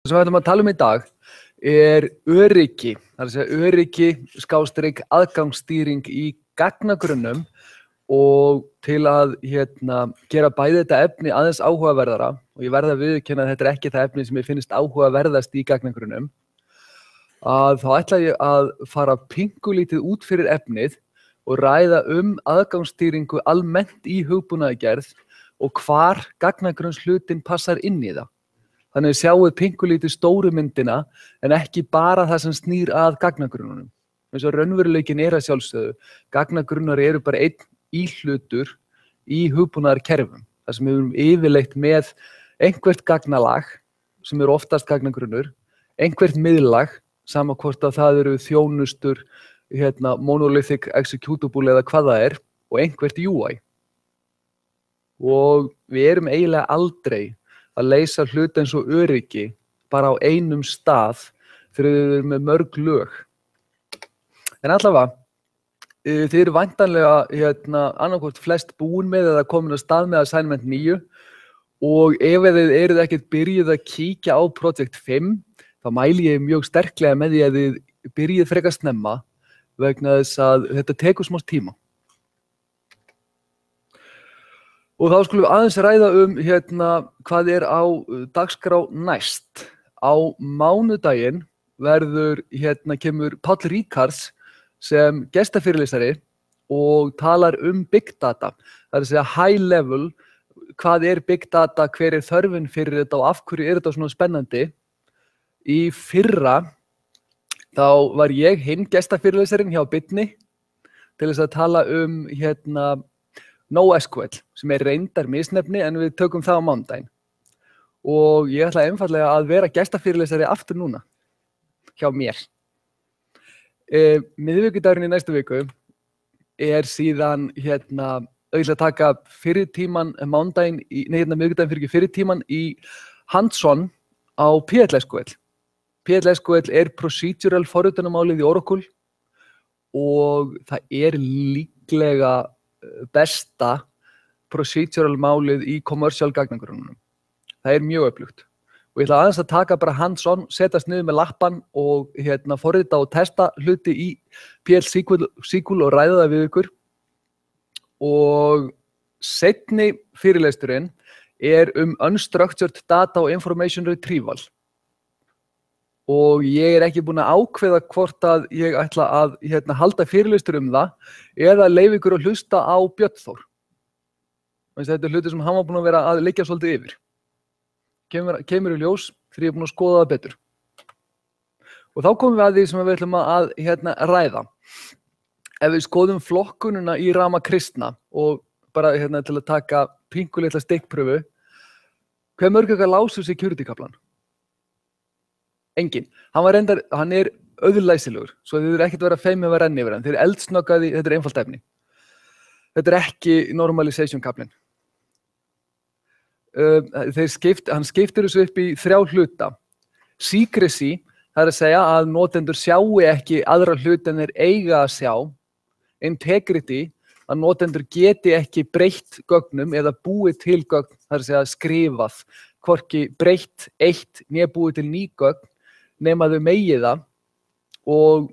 Það sem við ætlum að tala í dag öryggi, það er að segja öryggi / aðgangsstýring í gagnagrunnum og til að gera bæði þetta efni aðeins áhugaverðara og ég verð að viðurkenna að þetta ekki það efni sem ég finnst áhugaverðast í gagnagrunnum að þá ætla ég að fara pingulítið út fyrir efnið og ræða aðgangsstýringu almennt í hugbúnaðargerð og hvar gagnagrunnshlutinn passar inn í það. Þannig að sjáum pingulítið stóru myndina en ekki bara það sem snýr að gagnagrunnunum. Eins og raunveruleikinn að sjálfsögðu. Gagnagrunnar eru bara einn íhlutur í hugbúnaðarkerfum. Það sem við erum yfirleitt með einhvert gagnalag sem eru oftast gagnagrunnur, einhvert miðlag, sama hvort að það eru þjónustur, monolithic executable eða hvað það og einhvert UI. Og við erum eiginlega aldrei að leysa hluti eins og öryggi bara á einum stað þegar við erum með mörg lög. En allavega, þið eru væntanlega annarkvort flest búin með eða komin á stað með assignment 9 og ef þið eruð ekkert byrjuð að kíkja á project 5 þá mæli ég mjög sterklega með því að þið byrjið frekar snemma vegna þess að þetta tekur smá tíma. Og þá skulum við aðeins ræða hvað á dagskrá næst. Á mánudaginn kemur Páll Ríkards sem gestafyrirlesari og talar Big Data. Það er að segja high level, hvað Big Data, hver þörfin fyrir þetta og af hverju þetta svona spennandi. Í fyrra þá var ég hinn gestafyrirlesarinn hjá Bitni til þess að tala NoSQL, sem reyndar misnefni en við tökum það á mánudaginn. Og ég ætla einfaldlega að vera gestafyrirlesari aftur núna, hjá mér. Miðvikudagurinn í næstu viku síðan, ég ætla að taka miðvikudaginn fyrir fyrri tíman í hands-on á PL/SQL. PL/SQL procedural forritunarmálið í Oracle og það líklega besta procedural málið í commercial gagnagrunnunum. Það mjög öflugt. Og ég ætla aðeins að taka bara hands-on, setjast niður með lappan og forrita og testa hluti í PL/SQL og ræða það við ykkur. Og seinni fyrirlesturinn unstructured data og information retrieval. Og ég ekki búin að ákveða hvort að ég ætla að halda fyrirlestur það eða leyfa ykkur að hlusta á Björn Þór. Þetta hluti sem hann var búin að vera að liggja svolítið yfir. Kemur í ljós þegar ég búin að skoða það betur. Og þá komum við að því sem við ætlum að ræða. Ef við skoðum flokkunina í Rama Krishna og bara til að taka pingulitla stikkpröfu, hve mörg ykkar lásu security-kaflan? Enginn. Hann auðlæsilegur, svo þið ekkert vera feimið að renna yfir hann. Þið eldsnöggaði, þetta einfalt efni. Þetta ekki normalization-kaflinn. Hann skiptir þessu upp í 3 hluta. Secrecy, það að segja að notendur sjáu ekki aðra hluti en þeir eiga að sjá. Integrity, að notendur geti ekki breytt gögnum eða búið til gögn, það að segja skrifað, hvorki breytt eitt né búið til ný gögn, nema þau megi það og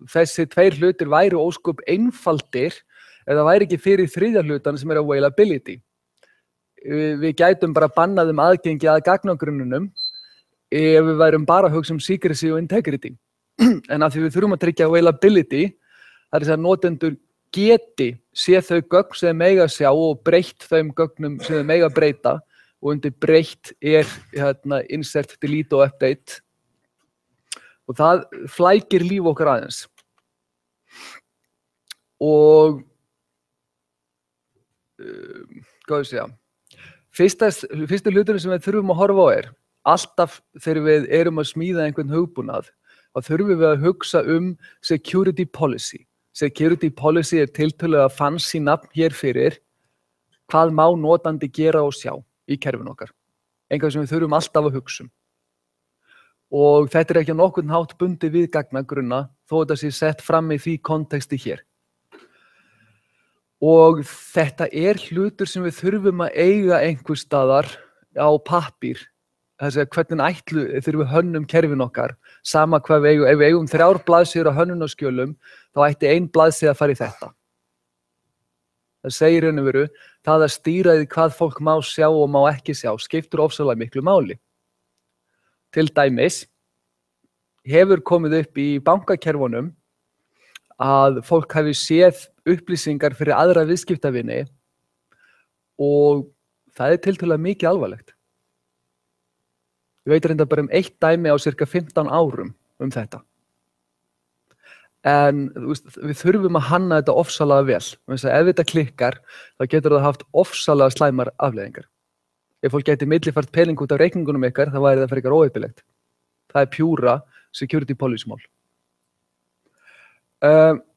þessi 2 hlutir væru ósköp einfaldir eða væri ekki fyrir 3. hlutan sem availability. Við gætum bara bannað aðgengi að gagnagrunnunum ef við værum bara að hugsa secrecy og integrity. En af því við þurfum að tryggja availability, það er að segja notendur geti séð þau gögn sem þeir mega sjá og breytt þeim gögnum sem þeir mega breyta og undir breytt insert, delete og update. Og það flækir líf okkar aðeins. Og hvað ég segja? Fyrsti hluturinn sem við þurfum að horfa á alltaf þegar við erum að smíða einhvern hugbúnað, þá þurfum við að hugsa security policy. Security policy tiltölulega fancy nafn hér fyrir hvað má notandi gera og sjá í kerfinu okkar. Eitthvað sem við þurfum alltaf að hugsa. Og þetta ekki á nokkurn hátt bundið við gagnagrunna þó þetta sé sett fram í því konteksti hér. Og þetta hlutur sem við þurfum að eiga einhvers staðar á pappír hvernig þegar við hönnum kerfin okkar, sama hvað við eigum, ef við eigum 3 blaðsíður á hönnunarskjölum, þá ætti 1 blaðsíða að fara í þetta. Það segir raun og veru, það að stýra því hvað fólk má sjá og má ekki sjá, skiptir ofsalega miklu máli. Til dæmis hefur komið upp í bankakerfunum að fólk hafi séð upplýsingar fyrir aðra viðskiptavini og það er tiltölulega mikið alvarlegt. Ég veit reyndar bara 1 dæmi á cirka 15 árum þetta. En við þurfum að hanna þetta ofsalega vel. Ef þetta klikkar, þá getur það haft ofsalega slæmar afleiðingar. Ef fólk gæti millifært pening út af reikningunum ykkar, þá væri það frekar óheppilegt. Það er pjúra security policy mál.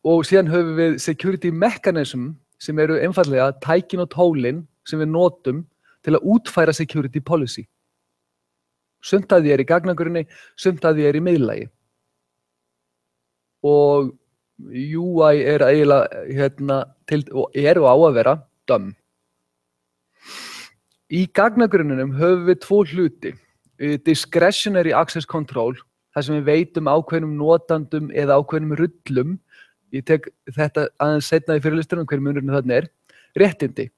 Og síðan höfum við security mechanism sem eru einfaldlega tækin og tólin sem við notum til að útfæra security policy. Sumt af því í gagnagrunni, sumt af því í miðlagi. Og UI eiginlega og á að vera dumb. Í gagnagrunninum höfum við 2 hluti. Discretionary access control, þar sem við veitum ákveðnum notandum eða ákveðnum rullum. Ég tek þetta aðeins seinna í fyrirlestunum, hver munurinn þarna er. Réttindi.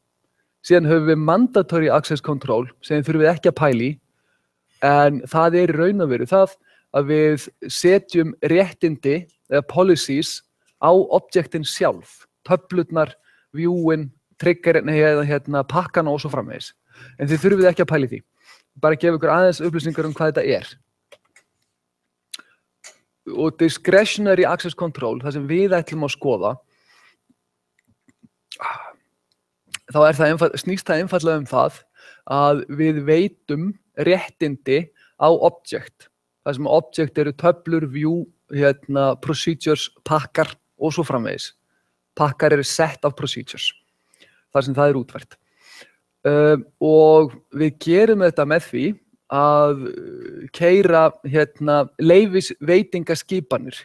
Síðan höfum við mandatory access control, sem þurfum við ekki að pæla í. En það er raun og veru það að við setjum réttindi eða policies á objektin sjálf, töflurnar, viewin, triggerin eða pakkana og svo framvegis. En þið þurfið ekki að pæla í því. Bara gefa ykkur aðeins upplýsingar hvað þetta er. Og discretionary access control, það sem við ætlum að skoða, þá snýst það einfaldlega það að við veitum réttindi á object. Það sem object eru töflur, view, procedures, pakkar og svo framvegis. Pakkar eru set of procedures, þar sem það er útfært. Og við gerum þetta með því að keyra leyfisveitingaskipanir.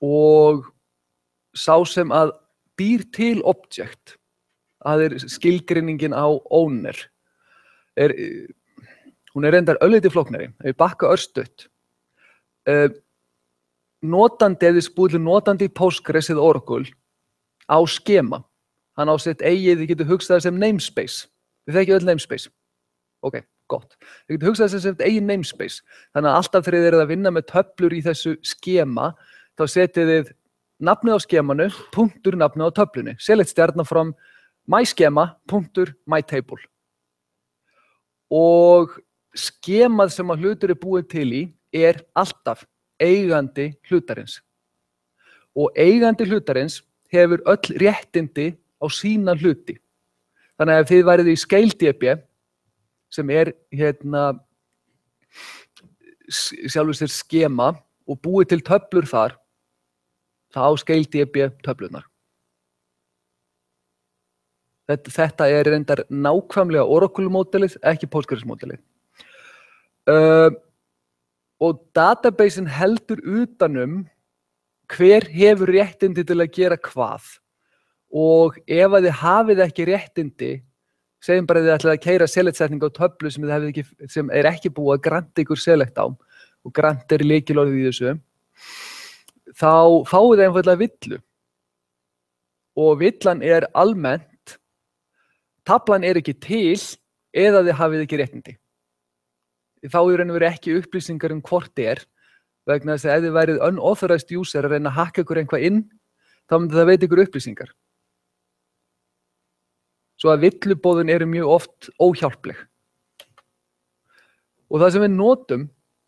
Og sá sem að býr til object, það er skilgreiningin á owner. Hún er reyndar örlítið flóknari, ef við bakka örstutt. Notandi, ef þið spúðum notandi í Postgres eða Oracle á skema. Hann á sitt eigið, þið getur hugsað það sem namespace. Þið þekkið öll namespace. Ok, gott. Þið getur hugsað það sem eigin namespace. Þannig að alltaf þegar þið eruð að vinna með töflur í þessu skema, þá setið þið nafnið á skemanu, punktur nafnið á töflunni. Select stjarna from my skema, punktur my table. Og skemað sem að hlutur er búið til í er alltaf eigandi hlutarins. Og eigandi hlutarins hefur öll réttindi á sína hluti. Þannig að ef þið værið í ScaleDB, sem er sjálfur sér skema og búið til töflur þar, þá á ScaleDB töflunar. Þetta er reyndar nákvæmlega Oracle-módelið, ekki Postgres-módelið. Og databasein heldur utanum hver hefur réttindi til að gera hvað. Og ef að þið hafið ekki réttindi, segjum bara að þið ætlið að keyra select-setningu á töflu sem er ekki búið að granta ykkur select á, og grant er lykilorðið í þessu, þá fáið þið einfaldlega villu. Og villan er almennt, taflan er ekki til eða þið hafið ekki réttindi. Þá í raun og veru ekki upplýsingar hvort er, vegna þess að ef þið værið unauthorized user að reyna að hakka ykkur eitthvað inn, þá myndi það veita ykkur upplýsingar. Svo að villubóðin eru mjög oft óhjálpleg. Og það sem við notum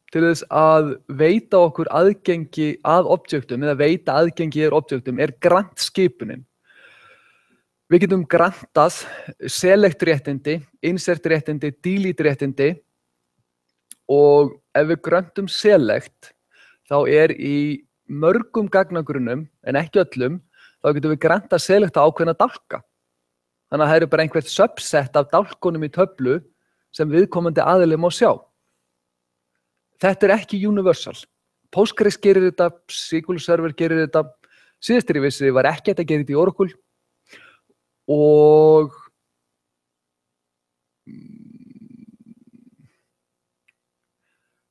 til þess að veita okkur aðgengi að objektum, eða veita aðgengi objektum, er grant-skipunin. Við getum grantað select réttindi, insert réttindi, delete réttindi og ef við grantum select þá er í mörgum gagnagrunnum, en ekki öllum, þá getum við grantað select á ákveðna dálka. Þannig að það eru bara einhvert subset af dálkunum í töflu sem viðkomandi aðili má sjá. Þetta er ekki universal. Postgres gerir þetta, SQL Server gerir þetta, síðastir ég vissi var ekki hægt að gera þetta í Oracle. Og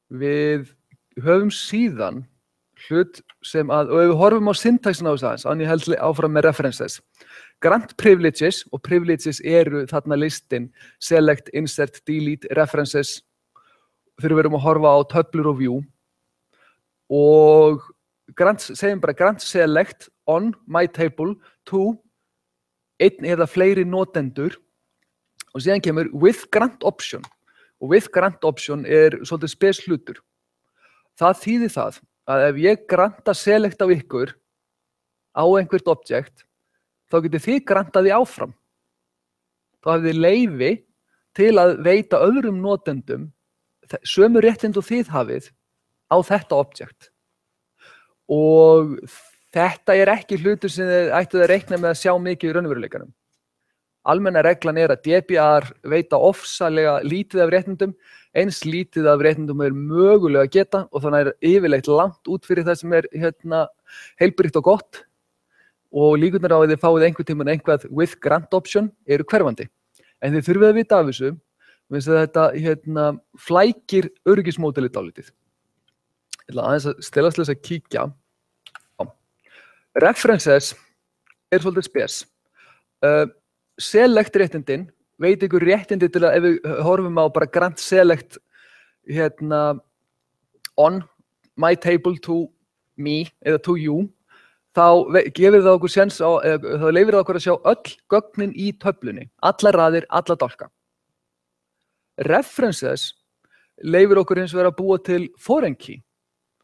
Við höfum síðan hlut sem að, og ef við horfum á syntaxina á þess aðeins, án ég held áfram með references. Grant privileges, og privileges eru þarna listin select, insert, delete, references, þegar við erum að horfa á töflur og view. Og segjum bara grant select on my table to einn eða fleiri notendur, og síðan kemur with grant option. Og with grant option svolítið spes hlutur. Það þýðir það að ef ég granta select á ykkur á einhvert objekt, þá getið þið grantaði áfram. Þá hafið þið leyfi til að veita öðrum notendum sömu réttind og þið hafið á þetta objekt. Og þetta ekki hlutur sem þið ættuð að reikna með að sjá mikið í raunveruleikanum. Almenna reglan að DBR veita ofsalega lítið af réttindum, eins lítið af réttindum mögulega geta, og þannig yfirleitt langt út fyrir það sem heilbrigt og gott, og líkurnar á að þið fáið einhvern tímann eitthvað with grant option eru hverfandi. En þið þurfið að vita af þessu, minnst að þetta flækir öryggismódelið dálítið. Ég ætla aðeins að stelast þess að kíkja. References svolítið spes. Select réttindin veit ykkur réttindi til að, ef við horfum á bara grant select on my table to me eða to you, þá gefur það okkur séns á, þá leyfir það okkur að sjá öll gögnin í töflunni, alla raðir, alla dálka. References leyfir okkur hins vegar að búa til foreign key.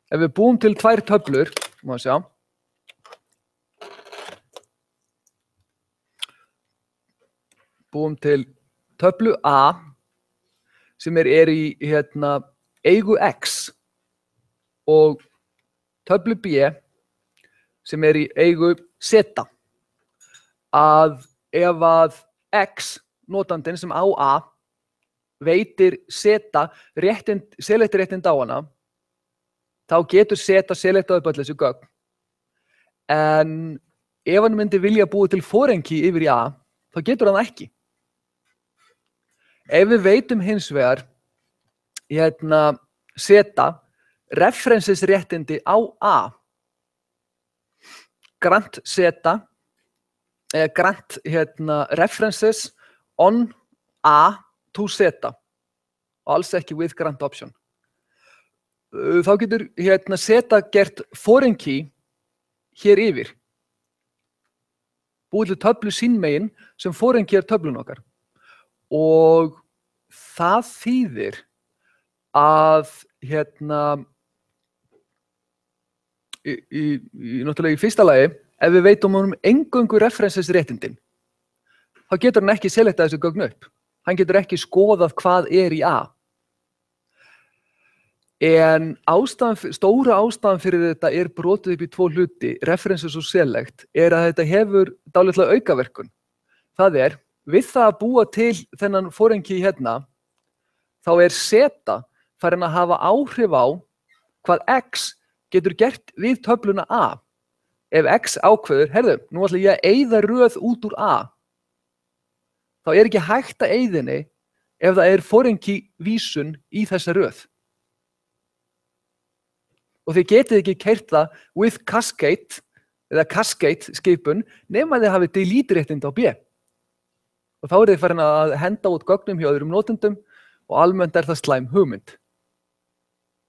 Ef við búum til tvær töflur, má sjá, búum til töflu A sem í eigu X og töflu B sem í eigu Z. Að ef að X notandinn sem á A veitir Z select réttind á hana, þá getur Z selectað upp öll þessu gögn. En ef hann myndi vilja búa til foreign key yfir í A, þá getur hann ekki. Ef við veitum hins vegar Z references réttindi á A, grant Z eða grant references on A to Z, og alls ekki with grant option. Þá getur Z gert foreign key hér yfir. Búið til töflu sín megin sem foreign key töflun okkar. Og það þýðir að náttúrulega í fyrsta lagi, ef við veitum honum eingöngu references réttindin, þá getur hann ekki selectað þessu gögn upp. Hann getur ekki skoðað hvað í A. En stóra ástæðan fyrir þetta brotið upp í tvo hluti, references og select, að þetta hefur dálitla aukaverkun. Það við það að búa til þennan foreign key þá Z farin að hafa áhrif á hvað X getur gert við töfluna A. Ef X ákveður, heyrðu, nú ætla ég að eyða röð út úr A, þá ekki hægt að eyðinni ef það foreign key vísun í þessa röð. Og þið getið ekki keyrt það with cascade eða cascade skipun nema þið hafið delete réttind á B. Og þá þið farin að henda út gögnum hjá öðrum notendum og almennt það slæm hugmynd.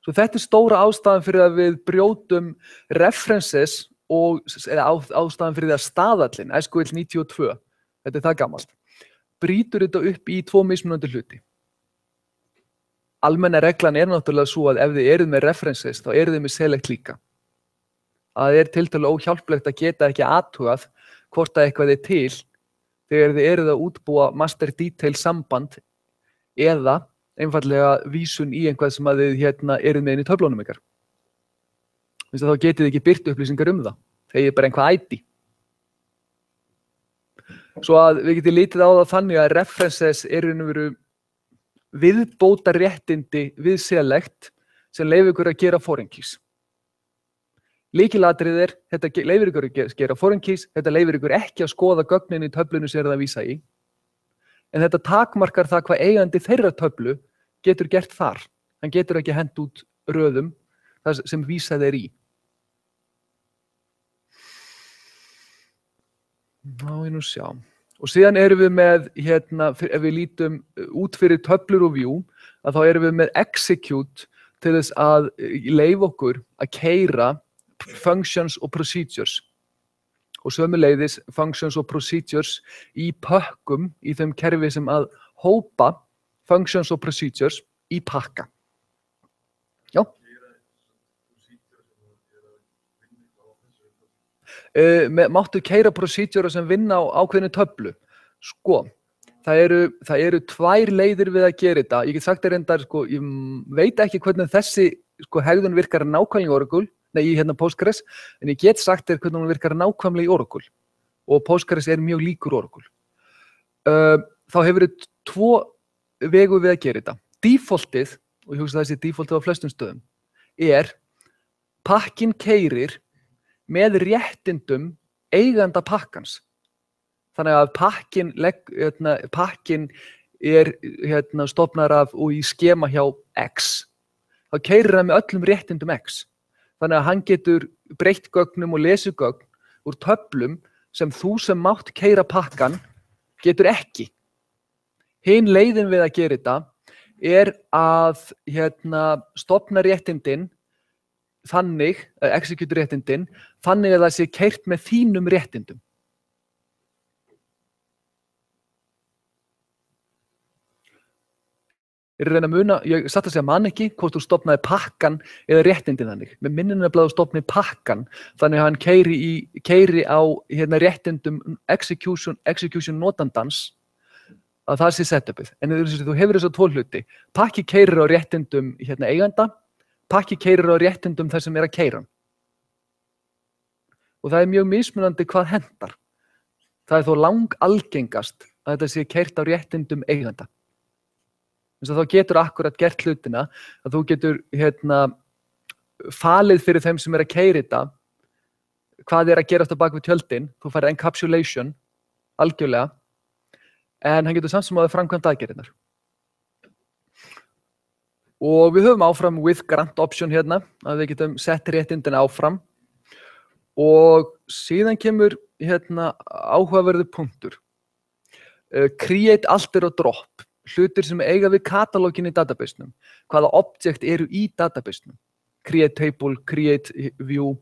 Svo þetta stóra ástæðan fyrir að við brjótum references eða ástæðan fyrir að staðallinn, SQL 92, þetta það gamalt, brýtur þetta upp í tvo mismunandi hluti. Almenna reglan náttúrulega svo að ef þið eruð með references, þá eruð þið með select líka. Það tiltölulega óhjálplegt að geta ekki athugað hvort að eitthvað til þegar þið eruð að útbúa master detail samband eða einfallega vísun í einhvað sem að þið eruð með inn í töflunum ykkar. Þá getið þið ekki birt upplýsingar það. Þegar bara einhvað ID. Svo að við getum litið á það þannig að references veru viðbóta réttindi við select sem leyfir ykkur að gera foreign keys. Lykilatriði þetta leyfir ykkur að gera foreign keys, þetta leyfir ykkur ekki að skoða gögnin í töflunni sem það vísa í. En þetta takmarkar það hvað eigandi þeirra töflu getur gert þar. Hann getur ekki hent út röðum það sem vísað í. Ná, ég nú sjá. Og síðan erum við með, ef við lítum út fyrir töflur og view, að þá erum við með execute til þess að leyfa okkur að keyra functions og procedures. Og sömuleiðis functions og procedures í pökkum í þeim kerfi sem að hópa functions og procedures í pakka. Já. Máttu keyra procedure sem vinna á ákveðinni töflu. Sko, það eru tvær leiðir við að gera þetta. Ég get sagt þér reyndar, sko, ég veit ekki hvernig þessi hegðun virkar nákvæmlega í Oracle, í Postgres, en ég get sagt þér hvernig hún virkar nákvæmlega í Oracle. Og Postgres er mjög líkur Oracle. Þá hefur við tvo vegu við að gera þetta. Defaultið, og ég hugsa þessi defaultið á flestum stöðum, er pakkin keyrir með réttindum eiganda pakkans. Þannig að pakkin er stofnar af og í skema hjá X. Þá keyrir hann með öllum réttindum X. Þannig að hann getur breytt gögnum og lesið gögn úr töflum sem þú sem mátt keyra pakkan getur ekki. Hin leiðin við að gera þetta er að stofna réttindin þannig, execute réttindin, þannig að það sé keyrt með þínum réttindum. Ég reyna að muna, ég satt að segja man ekki hvort þú stofnaði pakkan eða réttindin þannig. Með minninu að þú stofnaði pakkan, þannig að hann keyri á réttindum execution notandans, að það sé setupið. En þú hefur þess að tvo hluti. Pakki keyrir á réttindum eiganda, pakki keyrir á réttindum þar sem er að keyra. Og það er mjög mismunandi hvað hentar. Það er þó langalgengast að þetta sé keyrt á réttindum eiganda. Þess að þá getur akkurat gert hlutina að þú getur falið fyrir þeim sem er að keyra þetta hvað er að gerast á bak við tjöldin. Þú færð encapsulation algjörlega, en hann getur samt sem að framkvæmda aðgerðirnar. Og við höfum áfram with grant option að við getum sett réttindin áfram. Og síðan kemur áhugaverður punktur. Create, alter og drop. Hlutir sem eiga við katalógin í databasenum. Hvaða object eru í databasenum. Create table, create view,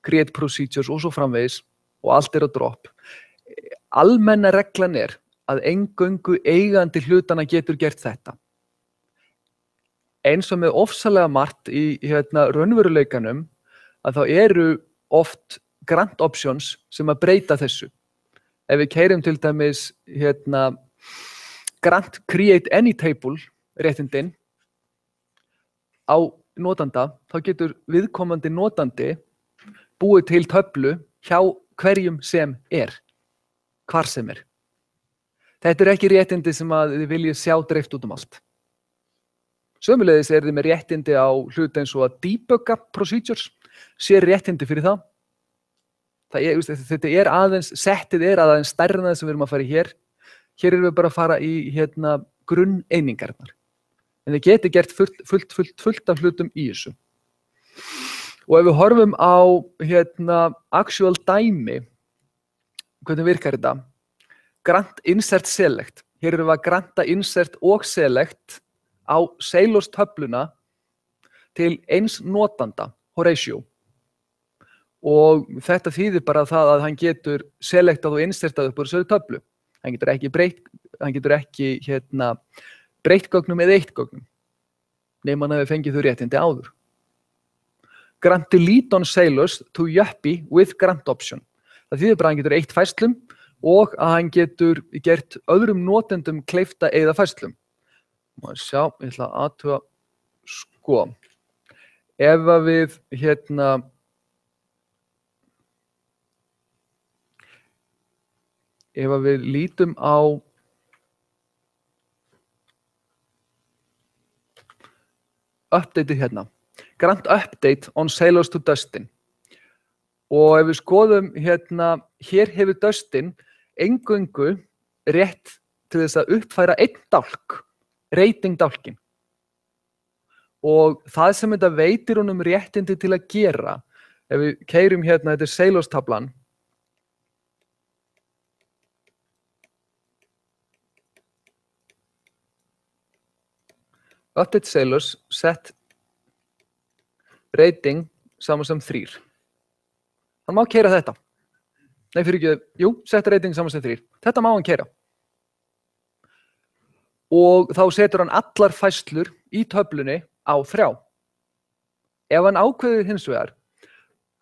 create procedures og svo framvegis. Og alter og drop. Almenna reglan er að eingöngu eigandi hlutana getur gert þetta. Eins og með ofsalega margt í raunveruleikanum að þá eru oft grant options sem að breyta þessu. Ef við keyrum til dæmis grant create any table réttindin á notanda, þá getur viðkomandi notandi búið til töflu hjá hverjum sem er, hvar sem er. Þetta er ekki réttindi sem að þið viljið sjá dreift út allt. Sömuleiðis er þið með réttindi á hluti eins og að debugga procedures, sér réttindi fyrir það. Þetta er aðeins, settið er aðeins stærra en það sem við erum að fara í hér. Hér erum við bara að fara í grunneiningarnar. En þið geti gert fullt af hlutum í þessu. Og ef við horfum á actual dæmi, hvernig virkar þetta? Grant, insert, select. Hér erum við að granta insert og select á Salesforce töfluna til eins notanda, Horatio. Og þetta þýðir bara það að hann getur selectað og insertað upp úr þessu töflu. Hann getur ekki breytt gögnum eða eitt gögnum. Nema hann hefur fengið þau réttindi áður. Grant delete on Salesforce to Yuppie with grant option. Það þýðir bara að hann getur eitt færslum og að hann getur gert öðrum notendum kleift að eyða færslum. Má sjá, ég ætla að athuga, sko, ef að við ef að við lítum á updateið grant update on Salesforce to Dustin. Og ef við skoðum hér hefur Dustin eingöngu rétt til þess að uppfæra einn dálk, rating dálkin. og það sem þetta veitir honum réttindi til að gera, ef við keyrum hérna, þetta Sailors-tablan, update Sailors, set rating saman sem 3. Hann má keyra þetta. Nei, fyrir ekki, jú, set rating saman sem 3. Þetta má hann keyra. Og þá setur hann allar færslur í töflunni á 3. Ef hann ákveður hins vegar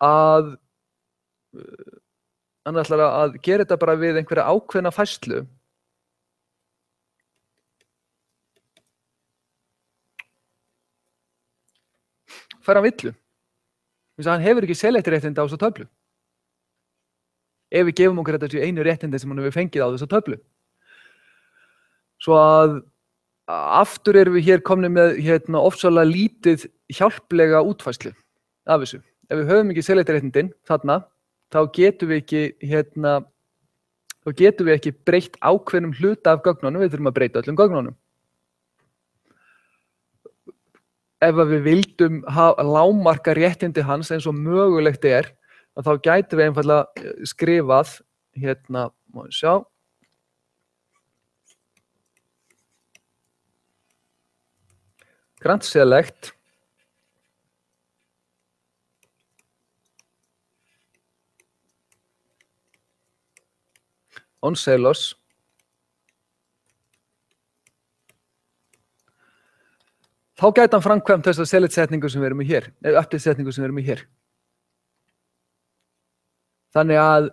að hann ætlar að gera þetta bara við einhverja ákveðna færslu, fær hann villu. Þannig að hann hefur ekki selektiréttindi á þessa töflu. Ef við gefum okkur þetta einu réttindi sem hann hefur fengið á þessa töflu. Svo að aftur erum við hér komni með ofsalega lítið hjálplega útfærslu af þessu. Ef við höfum ekki selektiréttindin þarna, þá getum við ekki breytt ákveðnum hluta af gögnunum, við þurfum að breyta öllum gögnunum. Ef við vildum lágmarka réttindi hans eins og mögulegt þá gætum við einfaldlega skrifað má við sjá. Grant select on Sailors þá gæti hann framkvæmt þessa select-setningu sem við erum í hér, eða update-setningu sem við erum í hér. Þannig að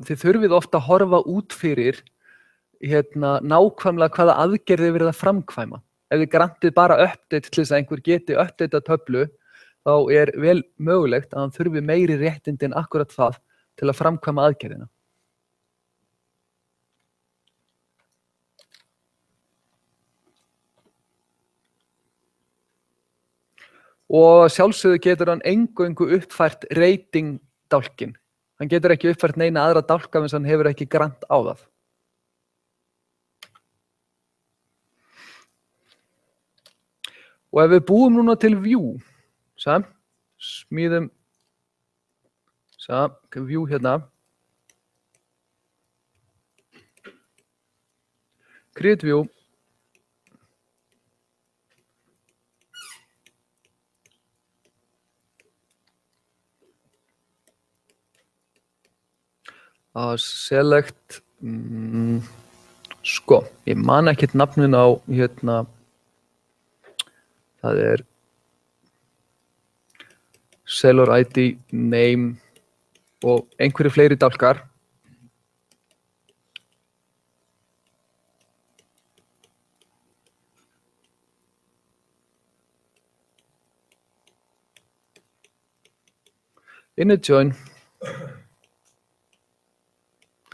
þið þurfið ofta að horfa út fyrir nákvæmlega hvaða aðgerðið verið að framkvæma. Ef þið grantið bara update til þess að einhver geti update töflu, þá vel mögulegt að hann þurfi meiri réttindi en akkurat það til að framkvæma aðgerðina. Og sjálfsögðu getur hann eingöngu uppfært rating-dálkinn. Hann getur ekki uppfært neina aðra dálka eins og hann hefur ekki grant á það. Og ef við búum núna til view, smíðum view hérna, create view, select, sko, ég man ekkert nafnin á það Sailor ID, name og einhverju fleiri dálkar. Init join,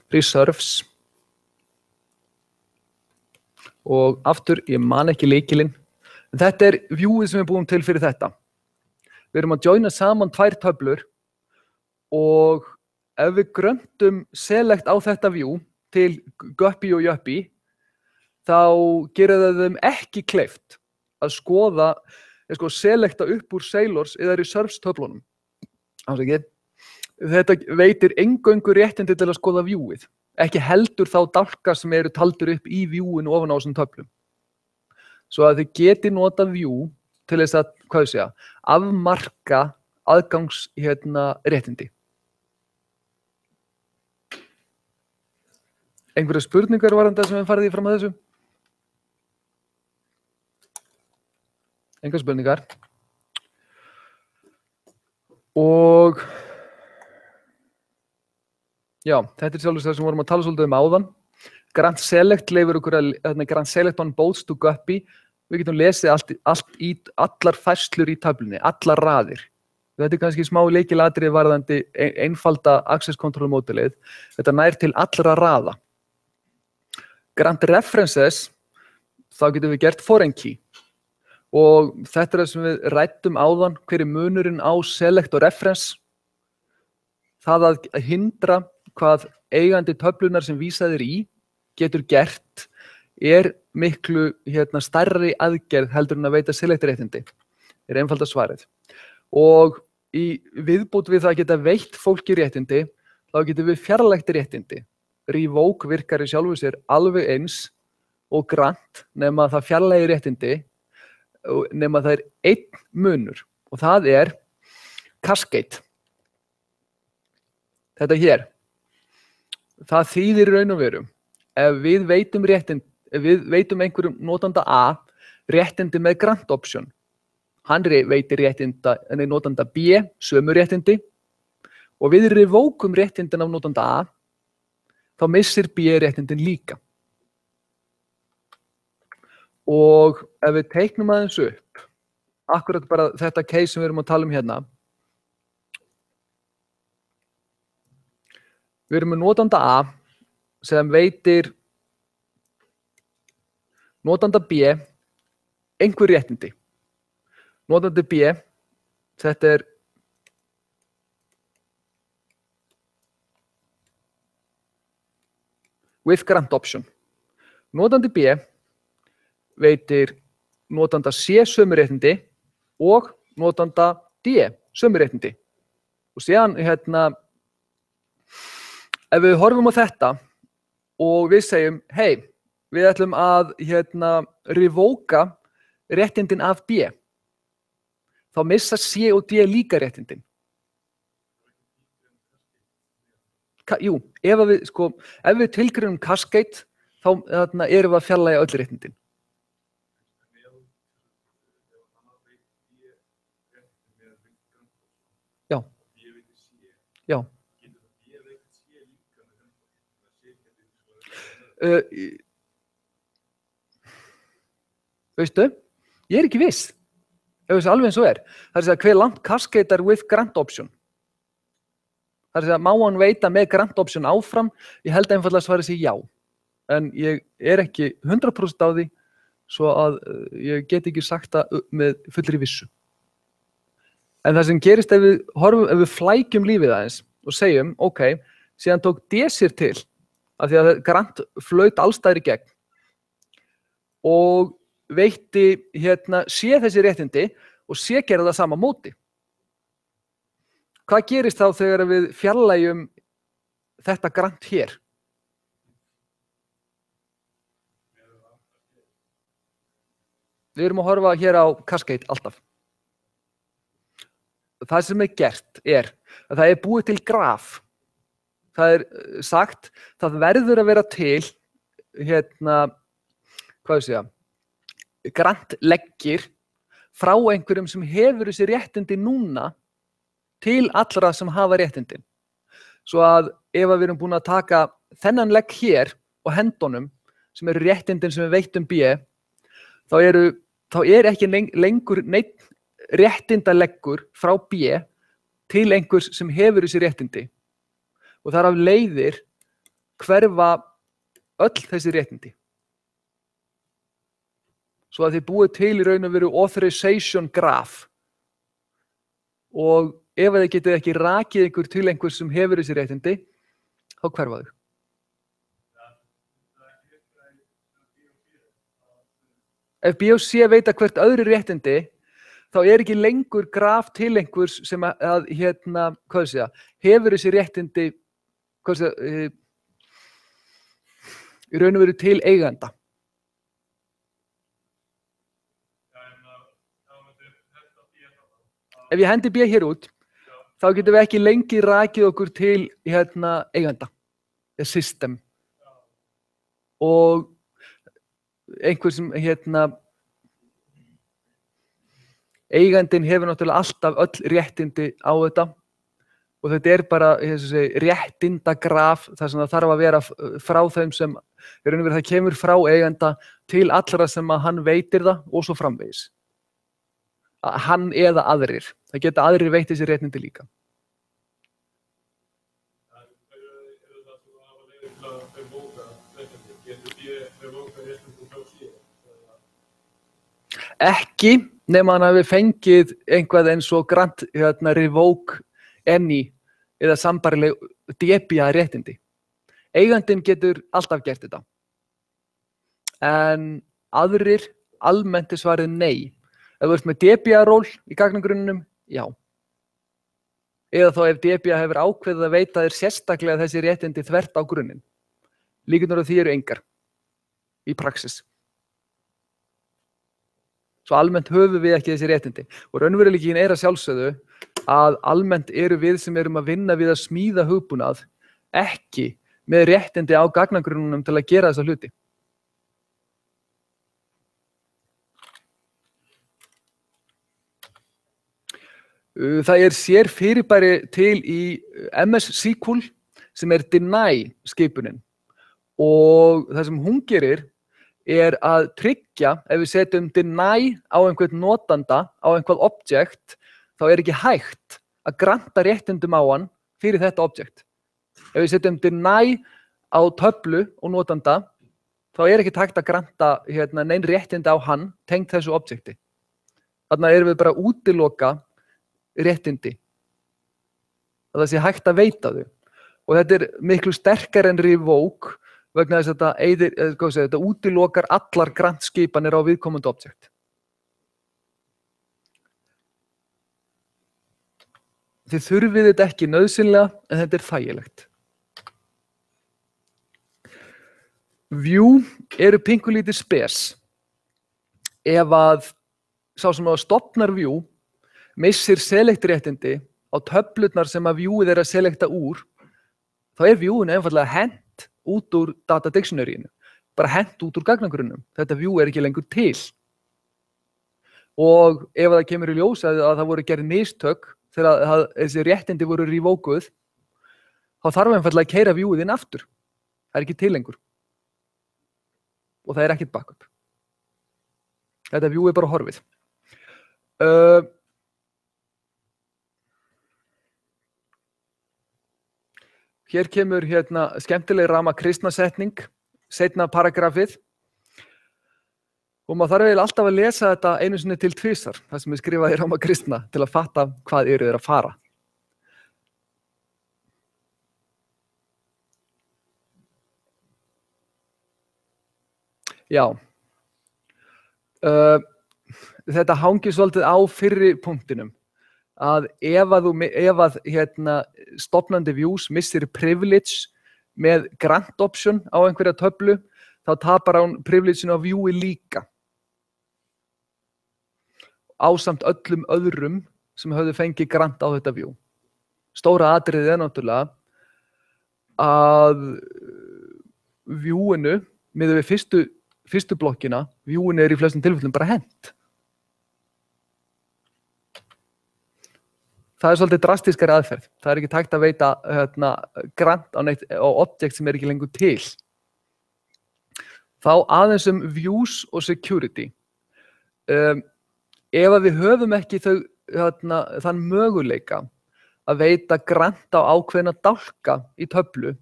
reserves og aftur, ég man ekki lykilinn. Þetta viewið sem við búum til fyrir þetta. Við erum að joina saman 2 töflur og ef við gröntum select á þetta view til Guppy og Juppy, þá gera það þeim ekki kleift að skoða, selecta upp úr Sailors eða reserves töflunum. Þetta veitir eingöngu réttindi til að skoða viewið, ekki heldur þá dálka sem eru taldir upp í viewinu ofan á þessum töflum. Svo að þið geti nota view til þess að, afmarka aðgangs réttindi. Einhverjar spurningar varðandi sem við farið í fram að þessu? Engar spurningar. Og já, þetta sjálfsagt það sem vorum að tala svolítið áðan. Grant select leyfir okkur grant select on boats to Guppy. Við getum lesið allar færslur í töflunni, allar raðir. Þetta kannski smá lykilatriði varðandi einfalda access control módelið. Þetta nær til allra raða. Grant references, þá getum við gert foreign key. Og þetta það sem við ræddum áðan, hver munurinn á select og reference. Það að hindra hvað eigandi töflunar sem vísað í getur gert miklu stærri aðgerð heldur en að veita select réttindi, einfalda svarið. Og í viðbót við það að geta veitt fólki réttindi, þá getum við fjarlægt réttindi. Revoke virkar í sjálfu sér alveg eins og grant nema það fjarlægi réttindi, nema það einn munur og það cascade. Þetta hér. Það þýðir í raun og veru. Ef við veitum einhverjum notanda A réttindi með grant option, hann veitir notanda B sömu réttindi og við revokum réttindin af notanda A, þá missir B réttindin líka. Og ef við teiknum aðeins upp, akkurat bara þetta case sem við erum að tala um hérna, við erum með notanda A sem veitir notanda B einhver réttindi. Notandi B, þetta with grant option. Notandi B veitir notanda C sömu réttindi og notanda D sömu réttindi. Og síðan ef við horfum á þetta og við segjum, hey, við ætlum að revoka réttindin af B, þá missa C og D líka réttindin. Jú, ef við tilgreinum cascade, þá erum við að fjarlægja öll réttindin. Já. Já. Veistu, ég ekki viss. Ef þessi alveg eins og það að segja hver langt cascadar with grant option. Það að segja, má hann veita með grant option áfram? Ég held einfaldlega að svara sig já. En ég ekki 100% á því, svo að ég get ekki sagt það með fullri vissu. En það sem gerist ef við flækjum lífið aðeins og segjum, ok, síðan tók D sér til, af því að grant flaut allstæðir í gegn og veitti C þessi réttindi og C gerði það sama móti. Hvað gerist þá þegar við fjarlægjum þetta grant hér? Við erum að horfa hér á cascade alltaf. Það sem gert að það búið til graf. Það sagt, það verður að vera til grantleggir frá einhverjum sem hefur þessi réttindi núna til allra sem hafa réttindin. Svo að ef við erum búin að taka þennan legg hér og hendunum sem eru réttindin sem við veittum B, þá ekki lengur neitt réttindaleggur frá B til einhvers sem hefur þessi réttindi. Og þar af leiðir hverfa öll þessi réttindi. Svo að þið búið til í raun og veru authorization graph. Og ef þið getið ekki rakið ykkur til einhvers sem hefur þessi réttindi, þá hverfa þau. Ef B og C veita hvert öðru réttindi, þá ekki lengur graf til einhvers sem hefur þessi réttindi í raun og veru til eiganda. Ef ég hendi B hér út, þá getum við ekki lengi rakið okkur til eiganda, system. Og einhver sem eigandinn hefur náttúrulega alltaf öll réttindi á þetta og þetta bara réttindagraf þar sem það þarf að vera frá þeim sem það kemur frá eiganda til allra sem að hann veitir það og svo framvegis. Hann eða aðrir. Það geta aðrir veitt þessi réttindi líka. Ekki nema hann hafi fengið einhvað eins og grant revoke any eða sambærileg DBA réttindi. Eigandinn getur alltaf gert þetta. en aðrir almennt er svarið nei. Ef þú ert með DBA-ról í gagnagrunnum, já. Eða þá ef DBA hefur ákveðið að veita þér sérstaklega þessi réttindi þvert á grunninn. Líkurnar á því eru engar í praxis. Svo almennt höfum við ekki þessi réttindi. Og raunveruleikinn er að sjálfsögðu að almennt eru við sem erum að vinna við að smíða hugbúnað ekki með réttindi á gagnagrunnunum til að gera þessa hluti. Það er sér fyrirbæri til í MS SQL sem er deny skipunin og það sem hún gerir er að tryggja ef við setjum deny á einhvern notanda á einhvað object þá er ekki hægt að granta réttindum á hann fyrir þetta object. Ef við setjum deny á töflu og notanda þá er ekki hægt að granta nein réttindi á hann tengt þessu objekti. Þarna erum við bara að útiloka réttindi að það sé hægt að veita þau og þetta er miklu sterkar en revoke vegna þess að þetta útilokar allar grantskipanir á viðkomandi objekt. Þið þurfið þetta ekki nauðsynlega en þetta er þægilegt. View eru pingulítið spes ef að sá sem að stofnar view missir select réttindi á töflurnar sem að viewið er að selecta úr, þá er viewin einfaldlega hent út úr data dictionaryinu, bara hent út úr gagnagrunnum. Þetta view er ekki lengur til. Og ef það kemur í ljós að það voru gerð mistök þegar þessi réttindi voru revokuð, þá þarf einfaldlega að keyra viewið inn aftur. Það er ekki til lengur. Og það er ekkert backup. Þetta view er bara horfið. Hér kemur skemmtileg Ramakrishna setning, seinna paragrafið. Og maður þarf eiginlega alltaf að lesa þetta einu sinni til tvisvar, það sem er skrifað í Ramakrishna, til að fatta hvað eru þeir að fara. Já. Þetta hangir svolítið á fyrri punktinum. Að ef stofnandi views missir privilege með grant option á einhverja töflu, þá tapar hann privilegeinu á viewi líka. Ásamt öllum öðrum sem höfðu fengið grant á þetta view. Stóra atriðið er náttúrulega að viewinu, miðað við fyrstu blokkina, viewinu er í flestum tilfellum bara hent. Það er svolítið drastiskari aðferð. Það er ekki hægt að veita grant á objekt sem er ekki lengur til. Þá aðeins views og security. Ef við höfum ekki þann möguleika að veita grant á ákveðna dálka í töflu,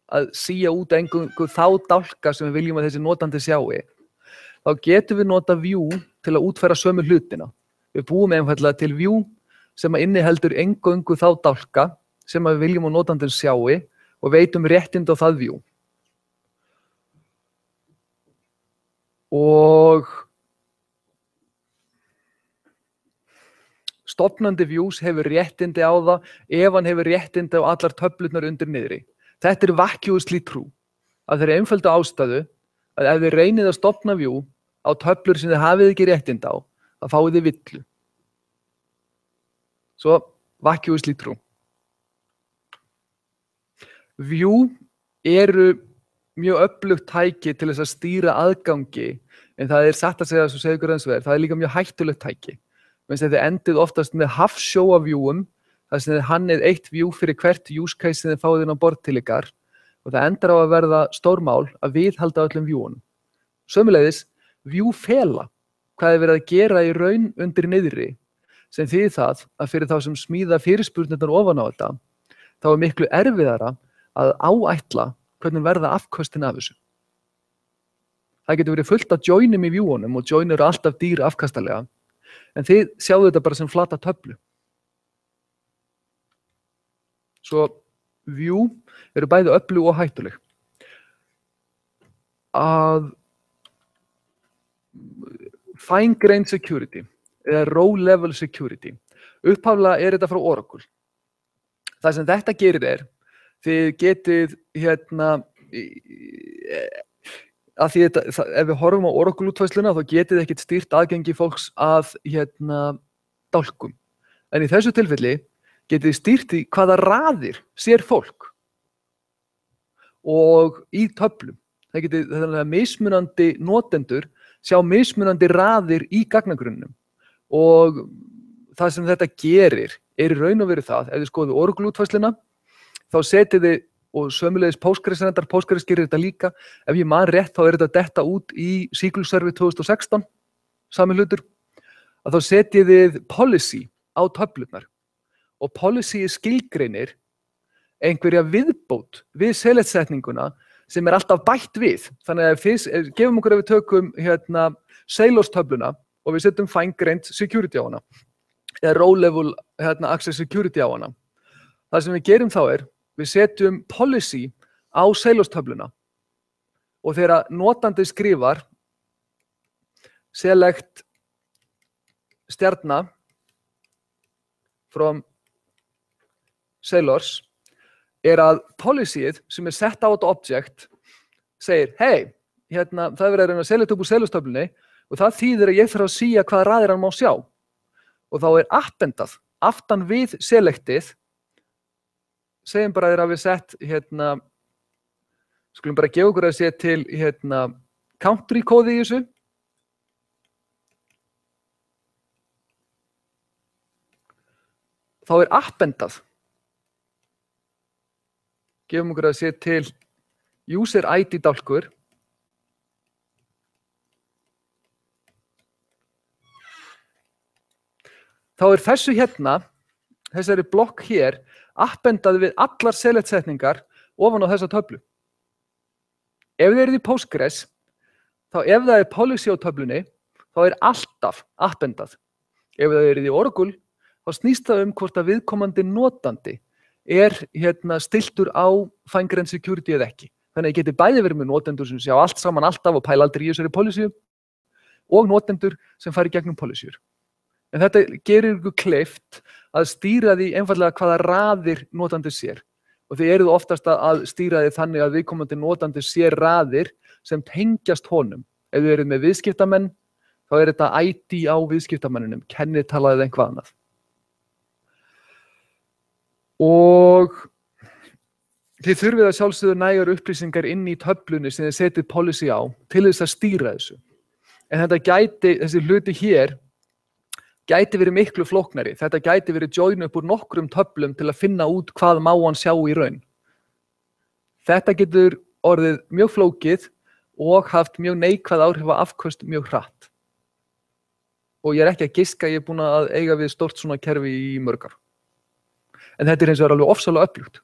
að sía út einhverju þá dálka sem við viljum að þessi notandi sjái, þá getum við nota view til að útfæra sömu hlutina. Við búum einfaldlega til view sem inniheldur eingöngu þá dálka sem við viljum að notandinn sjái og veitum réttindi á það view. Og stofnandi views hefur réttindi á það ef hann hefur réttindi á allar töflurnar undir niðri. Þetta er vacuously true. Af þeirri einföldu ástæðu að ef þið reynið að stofna view á töflur sem þið hafið ekki réttindi á, þá fáið þið villu. Svo, vacuously true. View eru mjög öflugt tæki til þess að stýra aðgangi, en það er satt að segja, svo segir Guðrans verð, það er líka mjög hættulegt tæki. Þið endið oftast með half-show af viewum, þar sem þið hannið eitt view fyrir hvert use case sem þið fáið inn á borð til ykkar, og það endar á að verða stórmál að viðhalda öllum viewunum. Sömuleiðis, view fela, hvað er verið að gera í raun undir niðri, sem þýðir það að fyrir þá sem smíða fyrirspurnirnar ofan á þetta, þá er miklu erfiðara að áætla hvernig verða afköstin af þessu. Það getur verið fullt af joinum í viewunum og join eru alltaf dýr afkastalega, en þið sjáðu þetta bara sem flata töflu. Svo view eru bæði öflug og hættuleg. Að fine-grained security eða row-level security. Upphaflega þetta frá Oracle. Það sem þetta gerir þið getið að því ef við horfum á Oracle-útfærsluna þá getið ekkert stýrt aðgengi fólks að dálkum. En í þessu tilfelli getið þið stýrt því hvaða raðir sér fólk og í töflum. Það getið mismunandi notendur sjá mismunandi raðir í gagnagrunnum og það sem þetta gerir í raun og veru það, ef þið skoðið Oracle-útfærsluna þá setið þið, og sömuleiðis Postgres gerir þetta líka, ef ég man rétt þá þetta detta út í SQL Server 2016, sami hlutur, að þá setjið þið policy á töflurnar og policy skilgreinir einhverja viðbót við select-setninguna sem alltaf bætt við. Þannig að gefum okkur ef við tökum Salesforce-töfluna og við setjum fine-grained security á hana eða row-level access security á hana. Það sem við gerum þá við setjum policy á Salesforce-töfluna og þegar notandi skrifar select stjarna from Salesforce að policyið sem sett á þetta object segir, hey, það verið að reyna að select upp úr Salesforce-töflunni og það þýðir að ég þarf að síja hvaða raðir hann má sjá. Og þá appendað aftan við selectið, segjum bara að við sett, skulum bara gefa okkur að sé til country kóði í þessu. Þá appendað. Gefum okkur að sé til user ID dálkur. Þá þessu þessari blokk hér, appendað við allar select-setningar ofan á þessa töflu. Ef þið eruð í Postgres, þá ef það policy á töflunni, þá alltaf appendað. Ef það eruð í Oracle, þá snýst það hvort að viðkomandi notandi stiltur á fine-grained security eða ekki. Þannig að ég geti bæði verið með notendur sem sjá allt saman alltaf og pæla aldrei í þessari policy og notendur sem fari gegnum policyur. En þetta gerir ykkur kleift að stýra því einfaldlega hvaða raðir notandi sér. Og þið eruð oftast að stýra því þannig að viðkomandi notandi sér raðir sem tengjast honum. Ef þið eruð með viðskiptamenn, þá þetta ID á viðskiptamanninum, kennitala eða eitthvað annað. Og þið þurfið að sjálfsögðu nægar upplýsingar inn í töflunni sem þið setið policy á til þess að stýra þessu. En þessi hluti hér gæti verið miklu flóknari. Þetta gæti verið join upp úr nokkrum töflum til að finna út hvað má hann sjá í raun. Þetta getur orðið mjög flókið og haft mjög neikvæð áhrif á afköst mjög hratt. Og ég ekki að giska, ég búin að eiga við stórt svona kerfi í mörg ár. En þetta hins vegar alveg ofsalega öflugt.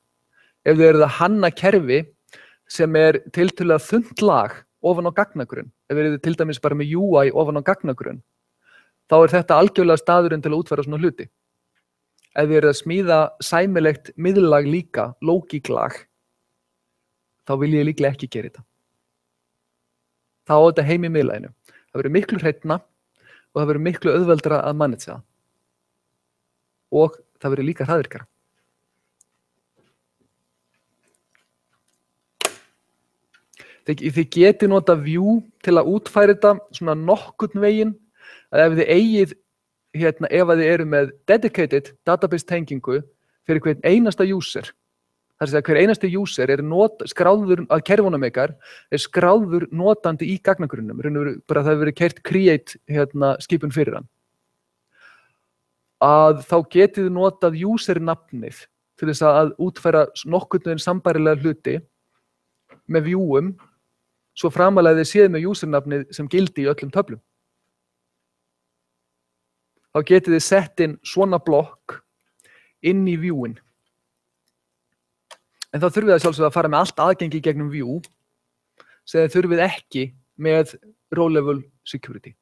Ef þið eruð að hanna kerfi sem tiltölulega þunnt lag ofan á gagnagrunn, ef þið eruð til dæmis bara með UI ofan á gagnagrunn, þá þetta algjörlega staðurinn til að útfæra svona hluti. Ef þið eruð að smíða sæmilegt miðlag líka, lógiklag, þá vil ég líklega ekki gera þetta. Þá þetta heim í miðlaginu. Það verður miklu hreinna og það verður miklu auðveldara að manage það. Og það verður líka hraðvirkara. Þið getið nota view til að útfæra þetta svona nokkurn veginn, að ef þið eigið, ef þið eru með dedicated database tengingu fyrir hvern einasta user, þar sem hver einasti user skráður að kerfunum ykkar, skráður notandi í gagnagrunnum, bara það hefur verið keyrt create skipun fyrir hann. Að þá getið þið notað usernafnið til þess að útfæra nokkurn veginn sambærilega hluti með viewum, svo framalega þið séð með usernafnið sem gildi í öllum töflum. Þá getið þið sett inn svona blokk inn í viewin. En þá þurfið þið sjálfsögðu að fara með allt aðgengi gegnum view sem þið þurfið ekki með row-level security.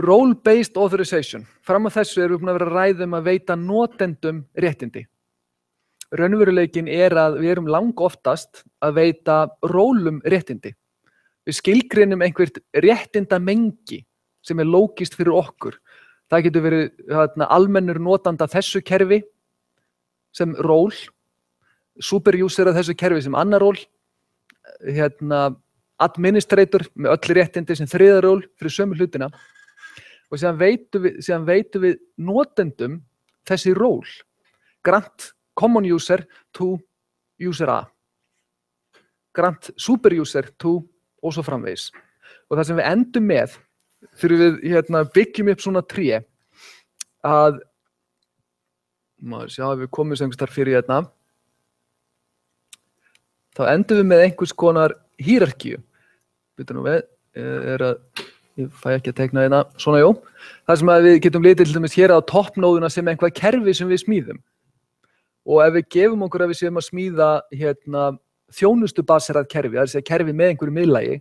Role-based authorization. Fram að þessu erum við búin að vera að ræða að veita notendum réttindi. Raunveruleikinn að við erum langoftast að veita rólum réttindi. Við skilgreinum einhvert réttindamengi sem lógist fyrir okkur. Það getur verið almennur notanda þessu kerfi sem ról, superuser af þessu kerfi sem annar ról, administrator með öll réttindi sem þriðja ról fyrir sömu hlutina. Og síðan veitum við notendum þessi ról. Grant common user to user A. Grant super user to og svo framvegis. Og það sem við endum með, þegar við byggjum upp svona tré, að maður sjá að við komum sem einhvers þar fyrir þá endum við með einhvers konar hierarkíu. Býtum nú við, ég fæ ekki að teikna svona jú. Það sem að við getum litið til dæmis hér á toppnóðuna sem einhvað kerfi sem við smíðum. Og ef við gefum okkur að við séum að smíða þjónustubaserað kerfi, það segja kerfi með einhverju miðlægi,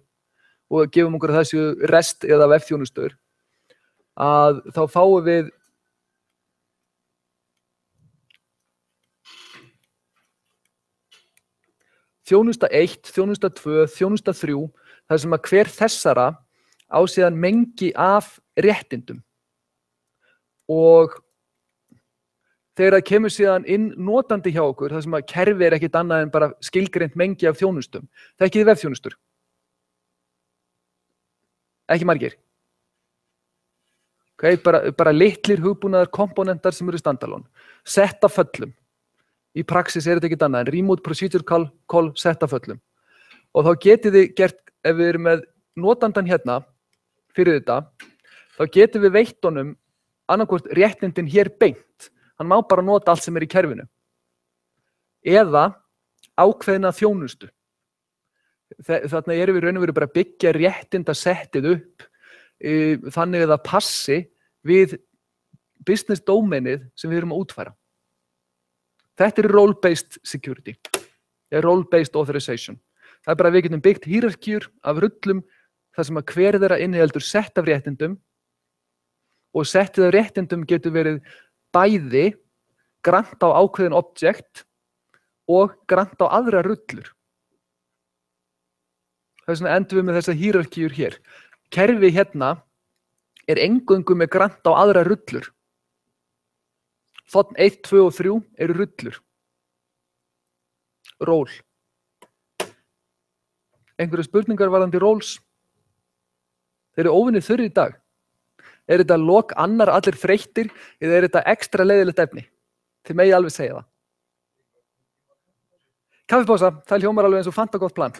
og gefum okkur að þessu REST eða vefþjónustur, að þá fáum við þjónusta 1, þjónusta 2, þjónusta 3, þar sem að hver þessara á síðan mengi af réttindum. Og þegar það kemur síðan inn notandi hjá okkur, þar sem að kerfi ekkert annað en bara skilgreint mengi af þjónustum. Þekkið vefþjónustur? Ekki margir? Okay, bara litlir hugbúnaðar komponentar sem eru standalone. Sett af föllum. Í praxis þetta ekkert annað en remote procedure call sett af föllum. Og þá getið þið gert, ef við erum með notandan fyrir þetta, þá getum við veitt honum annarkvort réttindin hér beint. Hann má bara nota allt sem í kerfinu. Eða ákveðna þjónustu. Þarna erum við raun og veru bara að byggja réttindasettið upp þannig að það passi við business domainið sem við erum að útfæra. Þetta role-based security, role-based authorization. Það bara að við getum byggt hierarkíur af rullum þar sem að hver þeirra inniheldur sett af réttindum og settið af réttindum getur verið bæði grant á ákveðin object og grant á aðra rullur. Þess vegna endum við með þessa hierarkíur hér. Kerfi eingöngu með grant á aðra rullur. Þotn 1, 2 og 3 eru rullur. Ról. Einhverju spurningar varðandi róls? Þeir eru óvenju þurri í dag. Þetta lok annar allir þreyttir eða þetta ekstra leiðilegt efni? Þið megi alveg segja það. Kaffipása, það hljómar alveg eins og fanta gott plan.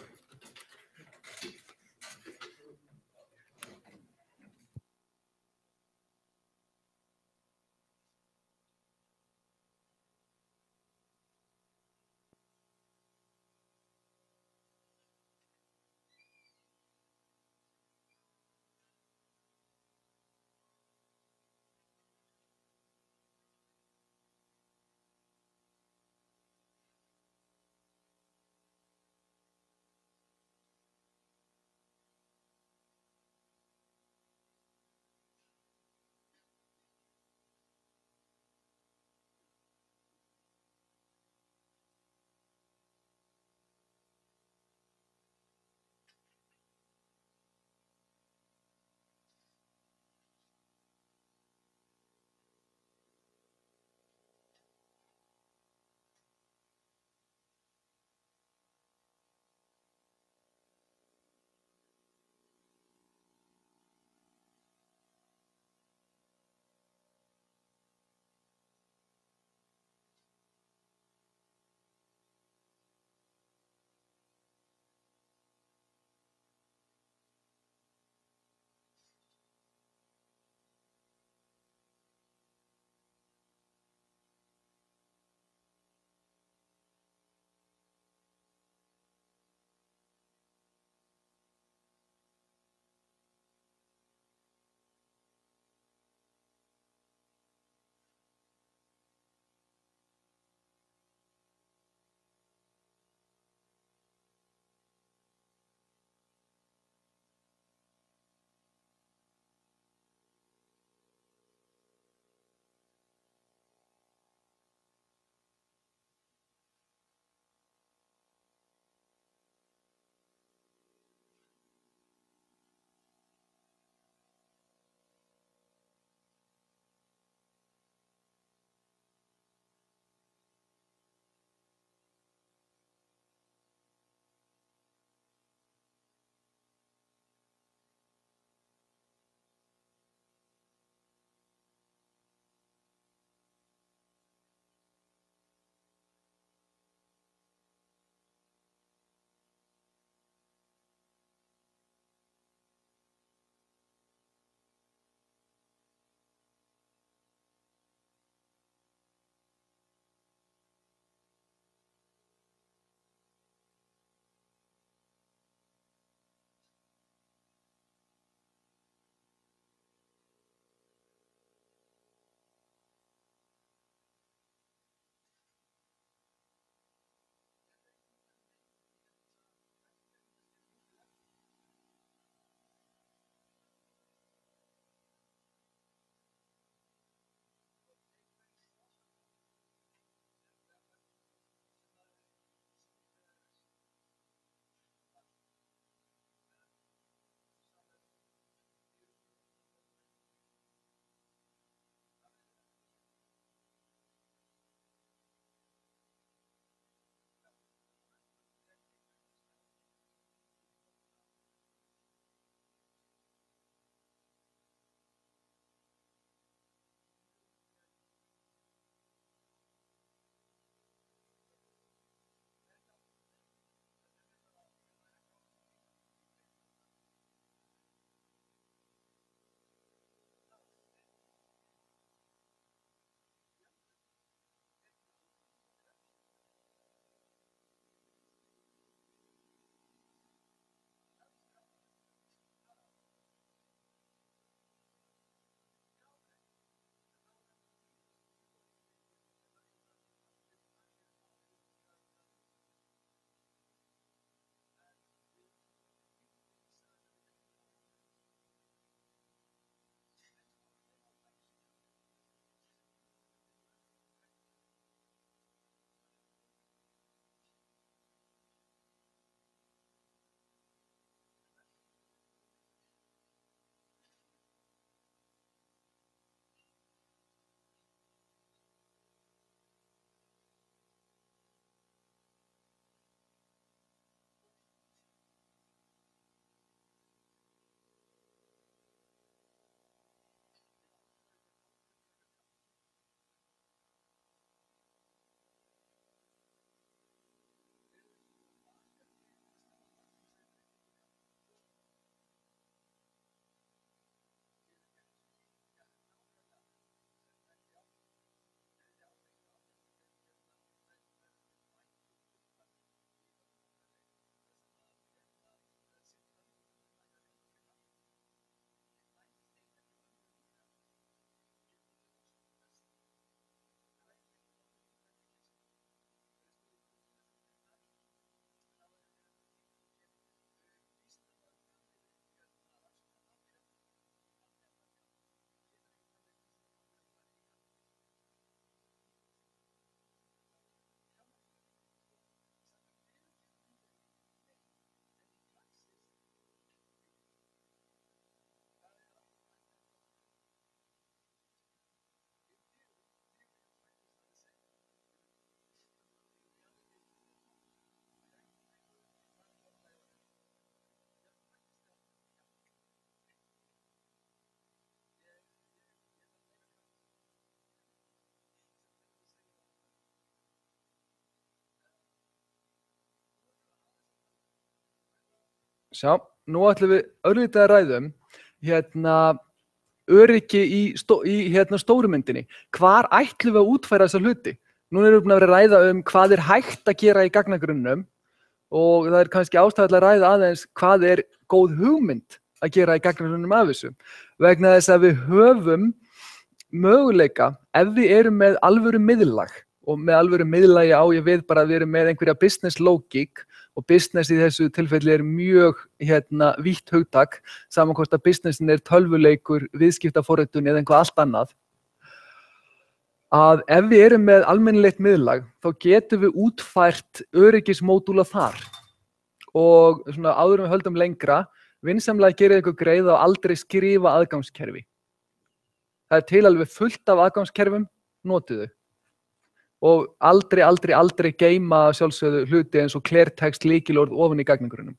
Sjá, nú ætlum við örlítið að ræðum öryggi í stóru myndinni. Hvar ætlum við að útfæra þessa hluti? Núna erum við búin að vera að ræða hvað er hægt að gera í gagnagrunnum og það er kannski ástæða að ræða aðeins hvað er góð hugmynd að gera í gagnagrunnum af þessu. Vegna þess að við höfum möguleika ef við erum með alvöru miðlag og með alvöru miðlagi á ég við bara að við erum með einhverja business logík og business í þessu tilfelli er mjög vítt hugtak, saman hvort að businessin er tölvuleikur, viðskiptaforritun eða einhvað allt annað. Að ef við erum með almennilegt miðlag, þá getum við útfært öryggismódúla þar. Og svona áður við höldum lengra, vinsamlega gerið einhver greið og aldrei skrifa aðgangskerfi. Það er til alveg fullt af aðgangskerfum, notið þau. Og aldrei geyma sjálfsögðu hluti eins og klertext, lykilorð ofan í gagnagrunnum.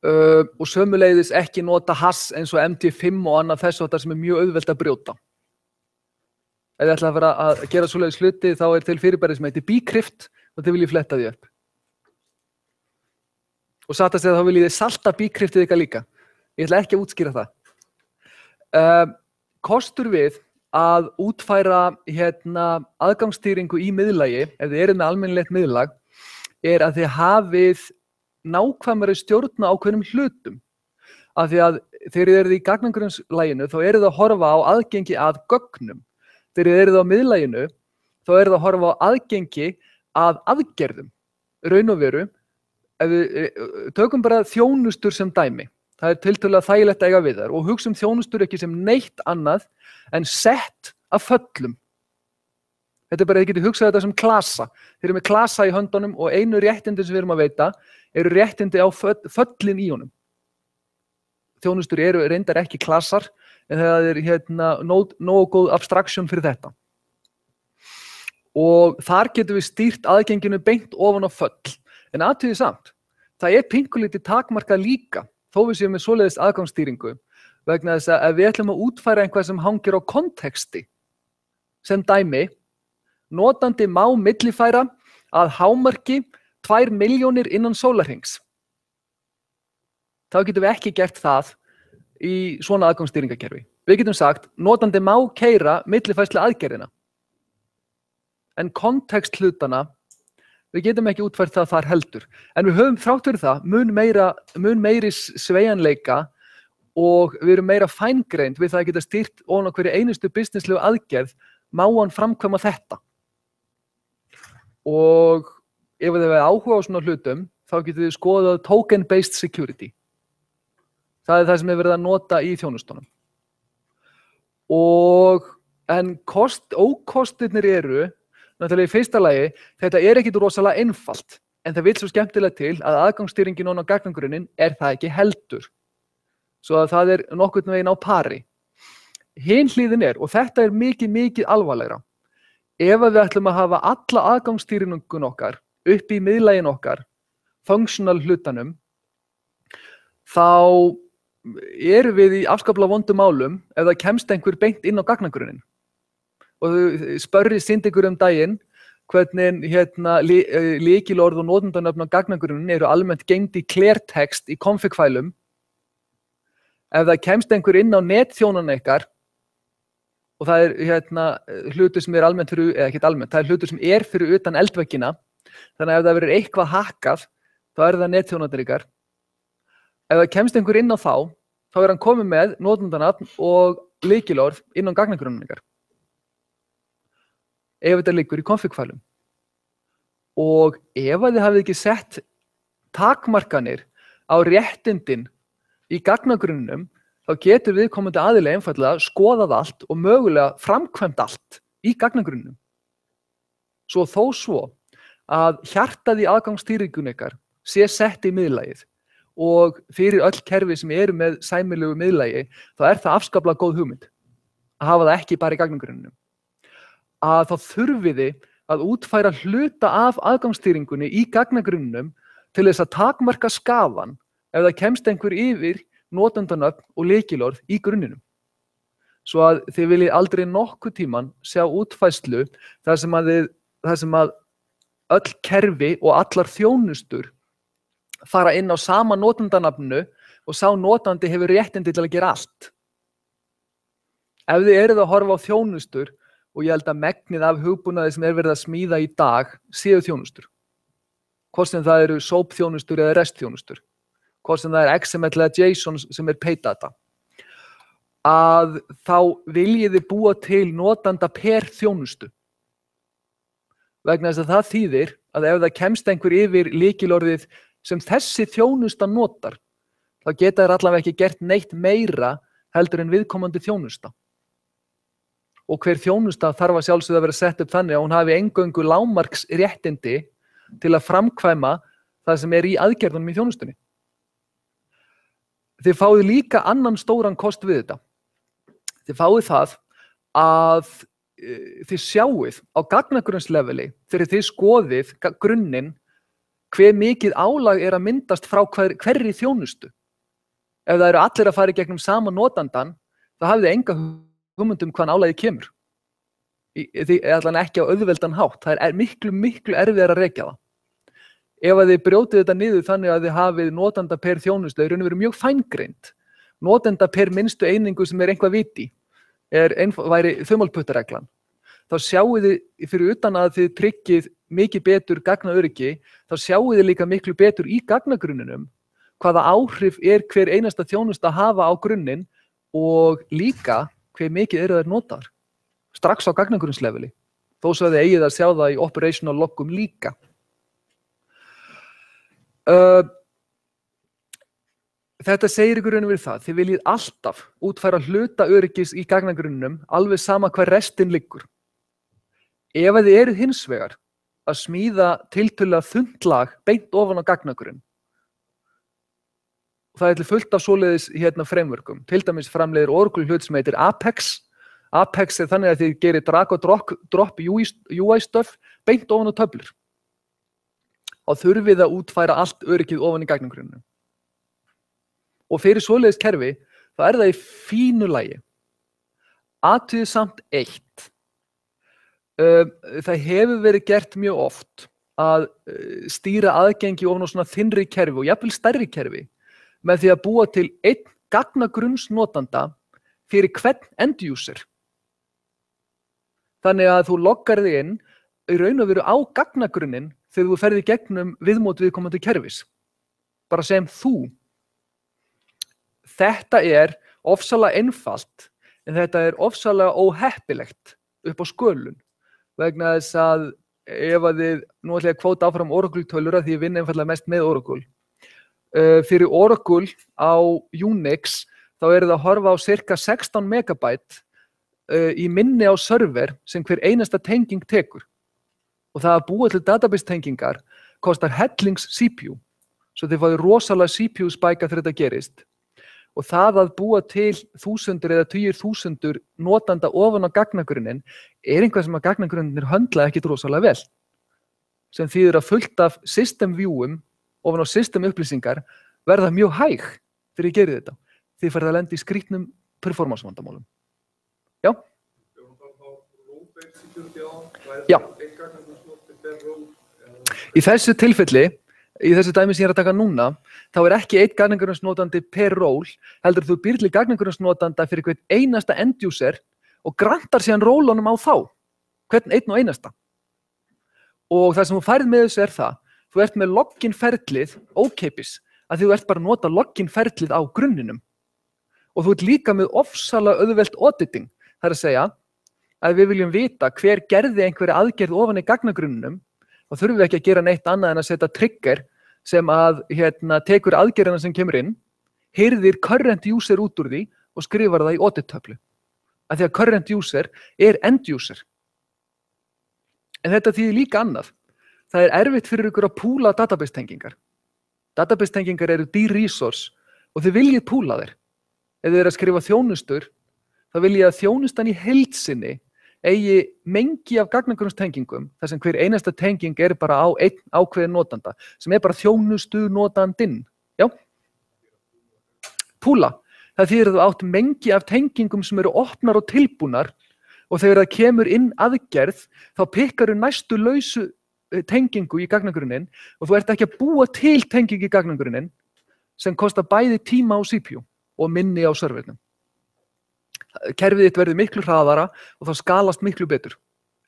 Og sömuleiðis ekki nota hass eins og MD5 og annað þess háttar sem er mjög auðvelt að brjóta. Ef þið ætla að fara að gera svoleiðis hluti þá er til fyrirbæri sem heitir Bcrypt og þið viljið fletta því upp. Og satt að segja þá viljið þið salta Bcryptið ykkar líka. Ég ætla ekki að útskýra það. Kostur við að útfæra aðgangsstýringu í miðlagi, ef þið eruð með almennilegt miðlag, er að þið hafið nákvæmari stjórn á ákveðnum hlutum. Af því að þegar þið eruð í gagnagrunnslæginu, þá eruð að horfa á aðgengi að gögnum. Þegar þið eruð á miðlaginu, þá eruð að horfa á aðgengi að aðgerðum. Raun og veru, ef við tökum bara þjónustur sem dæmi. Það er tiltölulega þægilegt að eiga við þær og hugsa þjónustur ekki sem neitt annað en sett af föllum. Þetta er bara, þið getið hugsað þetta sem klasa. Þeir eru með klasa í höndunum og einu réttindi sem við erum að veita eru réttindi á föllin í honum. Þjónustur eru reyndar ekki klasar en það er nógu góð abstraction fyrir þetta. Og þar getum við stýrt aðgenginu beint ofan á föll. En athugið samt, það er pínkulítið takmarkað líka. Þó við séum með svoleiðis aðgangsstýringu vegna þess að ef við ætlum að útfæra eitthvað sem hangir á konteksti sem dæmi, notandi má millifæra að hámarki 2 milljónir innan sólarhrings. Þá getum við ekki gert það í svona aðgangsstýringakerfi. Við getum sagt, notandi má keyra millifærslu aðgerðina. En kontekst hlutana við getum ekki útfært það þar heldur. En við höfum þrátt fyrir það mun meiri sveigjanleika og við erum meira fængreind við það að geta stýrt ofan á hverju einustu businesslegu aðgerð má hann framkvæma þetta. Og ef þið hefur áhuga á svona hlutum, þá getum við skoðað token-based security. Það er það sem er verið að nota í þjónustunum. En ókostirnir eru náttúrulega í fyrsta lagi, þetta er ekkit rosalega einfalt, en það vill svo skemmtilega til að aðgangsstýringin ofan á gagnagrunninn er það ekki heldur. Svo að það er nokkurn veginn á pari. Hin hliðin er, og þetta er mikið alvarlegra, ef við ætlum að hafa alla aðgangsstýringun okkar upp í miðlægin okkar, functional hlutanum, þá erum við í afskaplega vondum málum ef það kemst einhver beint inn á gagnagrunninn. Og spörri ykkur daginn hvernig lykilorð og notendanöfn á gagnagrunninn eru almennt geymd í klertext í config-fælum. Ef það kemst einhver inn á netþjónana ykkar og það er hlutur sem er almennt fyrir, eða ekki almennt, það er hlutur sem er fyrir utan eldveggina, þannig að ef það verður eitthvað hakkað, þá er það netþjónarnir ykkar. Ef það kemst einhver inn á þá er hann komið með notendanöfn og lykilorð inn á gagnagrunninn ykkar. Ef þetta liggur í config-fælum. Og ef þið hafið ekki sett takmarkanir á réttindin í gagnagrunnum, þá getur viðkomandi aðili einfaldlega skoðað allt og mögulega framkvæmt allt í gagnagrunnum. Svo að hjartað í aðgangsstýringun ykkar sé sett í miðlagið og fyrir öll kerfi sem eru með sæmilegu miðlagi, þá er það afskaplega góð hugmynd að hafa það ekki bara í gagnagrunnum. Að þá þurfið þið að útfæra hluta af aðgangsstýringunni í gagnagrunnum til þess að takmarka skaðann ef það kemst einhver yfir notendanöfn og lykilorð í grunninum. Svo að þið viljið aldrei nokkuð tíman sjá útfærslu þar sem að öll kerfi og allar þjónustur fara inn á sama notandanafninu og sá notandi hefur réttindi til að gera allt. Ef þið eruð að horfa á þjónustur, og ég held að megnið af hugbúnaði sem verið að smíða í dag séu þjónustur. Hvort sem það eru SOAP þjónustur eða REST þjónustur. Hvort sem það er XML eða JSON sem er paid data. Að þá viljið þið búa til notanda per þjónustu. Vegna þess að það þýðir að ef það kemst einhver yfir lykilorðið sem þessi þjónusta notar, þá geta þær allavega ekki gert neitt meira heldur en viðkomandi þjónusta. Og hver þjónusta þarf að sjálfsögðu að vera sett upp þannig að hún hafi eingöngu lágmarksréttindi til að framkvæma það sem er í aðgerðunum í þjónustunni. Þið fáið líka annan stóran kost við þetta. Þið fáið það að þið sjáið á gagnagrunnsleveli þegar þið skoðið grunninn hve mikið álag er að myndast frá hverri þjónustu. Ef það eru allir að fara í gegnum sama notandan, þá hafið þið enga hugmynd hvaðan álagið kemur. Allan ekki á auðveldan hátt. Það er miklu erfiðara að rekja það. Ef að þið brjótið þetta niður þannig að þið hafið notanda per þjónustu, það er raun og veru mjög fængreind. Notanda per minnstu einingu sem er einhvað viti, væri þumalputtareglan. Þá sjáið þið fyrir utan að þið tryggið mikið betur gagnaöryggi, þá sjáið þið líka miklu betur í gagnagrunninum hvaða áhrif er hver einasta þjónusta að hafa á grunninn og líka hve mikið eru þær notaðar. Strax á gagnagrunnsleveli. Þó svo að þið eigið að sjá það í operational loggum líka. Þetta segir ykkur raun og veru það. Þið viljið alltaf útfæra hluta öryggis í gagnagrunnum alveg sama hvar restin liggur. Ef þið eruð hins vegar að smíða tiltölulega þunnt lag beint ofan á gagnagrunn, það er til fullt af svoleiðis frameworkum. Til dæmis framleiðir Oracle hlut sem heitir Apex. Apex er þannig að þið gerir drag og drop UI stuff beint ofan á töflur. Og þurfið að útfæra allt öryggið ofan í gagnagrunnum. Og fyrir svoleiðis kerfi, þá er það í fínu lagi. Athugið samt eitt. Það hefur verið gert mjög oft að stýra aðgengi ofan á svona þynnri kerfi og jafnvel stærri kerfi með því að búa til einn gagnagrunnsnotanda fyrir hvern end-user. Þannig að þú loggar þig inn í raun og veru á gagnagrunnin þegar þú ferð í gegnum viðmót viðkomandi kerfis. Bara sem þú. Þetta er ofsalega einfalt, en þetta er ofsalega óheppilegt upp á skölun. Vegna þess að ef að þið, nú ætla ég að kvóta áfram Oracle-tölur að því ég vinn einfallega mest með Oracle. Fyrir Oracle á Unix þá eru það að horfa á cirka 16 megabæt í minni á server sem hver einasta tenging tekur. Og það að búa til database-tengingar kostar hellings CPU. Svo þið fáið rosalega CPU-spæka þegar þetta gerist. Og það að búa til þúsundur eða tugir þúsundur notanda ofan á gagnagrunnin er einhvað sem að gagnagrunnir höndla ekkit rosalega vel. Sem þýðir að fullt af system viewum ofan á system upplýsingar verða mjög hæg þegar ég gerði þetta. Þið farið að lenda í skrýtnum performance vandamálum. Já? Já. Í þessu tilfelli, í þessu dæmi sem ég er að taka núna, þá er ekki einn gagnagrunnssnotandi per ról, heldur þú býrð til gagnagrunnssnotanda fyrir hvern einasta end-user og grantar síðan rólunum á þá, hvern einn og einasta. Og það sem þú færð með þessu er það, þú ert með login-ferlið ókeypis, að þú ert bara að nota login-ferlið á grunninum. Og þú ert líka með ofsalega auðvelt auditing, það er að segja að við viljum vita hver gerði einhverja aðgerð ofan í gagnagrunninum, þá þurfum við ekki að gera neitt annað en að setja trigger sem að tekur aðgerðina sem kemur inn, hirðir current user út úr því og skrifar það í audit-töflu. Af því að current user er end user. En þetta þýðir líka annað. Það er erfitt fyrir ykkur að púla database-tengingar. Database-tengingar eru dýr resource og þið viljið púla þeir. Ef þið eru að skrifa þjónustur, þá viljið að þjónustan í heild sinni eigi mengi af gagnagrunnstengingum, þar sem hver einasta tenging er bara á einn ákveðin notanda, sem er bara þjónustu notandinn. Já? Púla. Það þýðir að þú átt mengi af tengingum sem eru opnar og tilbúnar og þegar það kemur inn aðgerð, þá pikkaru næstu lausu tengingu í gagnagrunninn og þú ert ekki að búa til tengingu í gagnagrunninn sem kostar bæði tíma á CPU og minni á servernum. Kerfið þitt verður miklu hraðara og það skalast miklu betur.